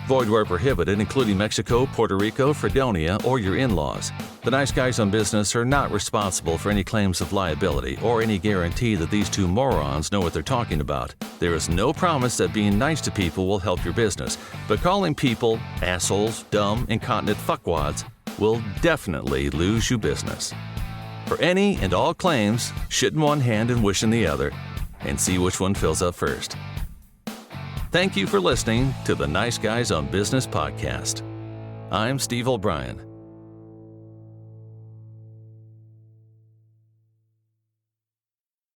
Void where prohibited, including Mexico, Puerto Rico, Fredonia, or your in-laws. The Nice Guys on Business are not responsible for any claims of liability or any guarantee that these two morons know what they're talking about. There is no promise that being nice to people will help your business, but calling people assholes, dumb, incontinent fuckwads will definitely lose you business. For any and all claims, shit in one hand and wish in the other, and see which one fills up first. Thank you for listening to the Nice Guys on Business podcast. I'm Steve O'Brien.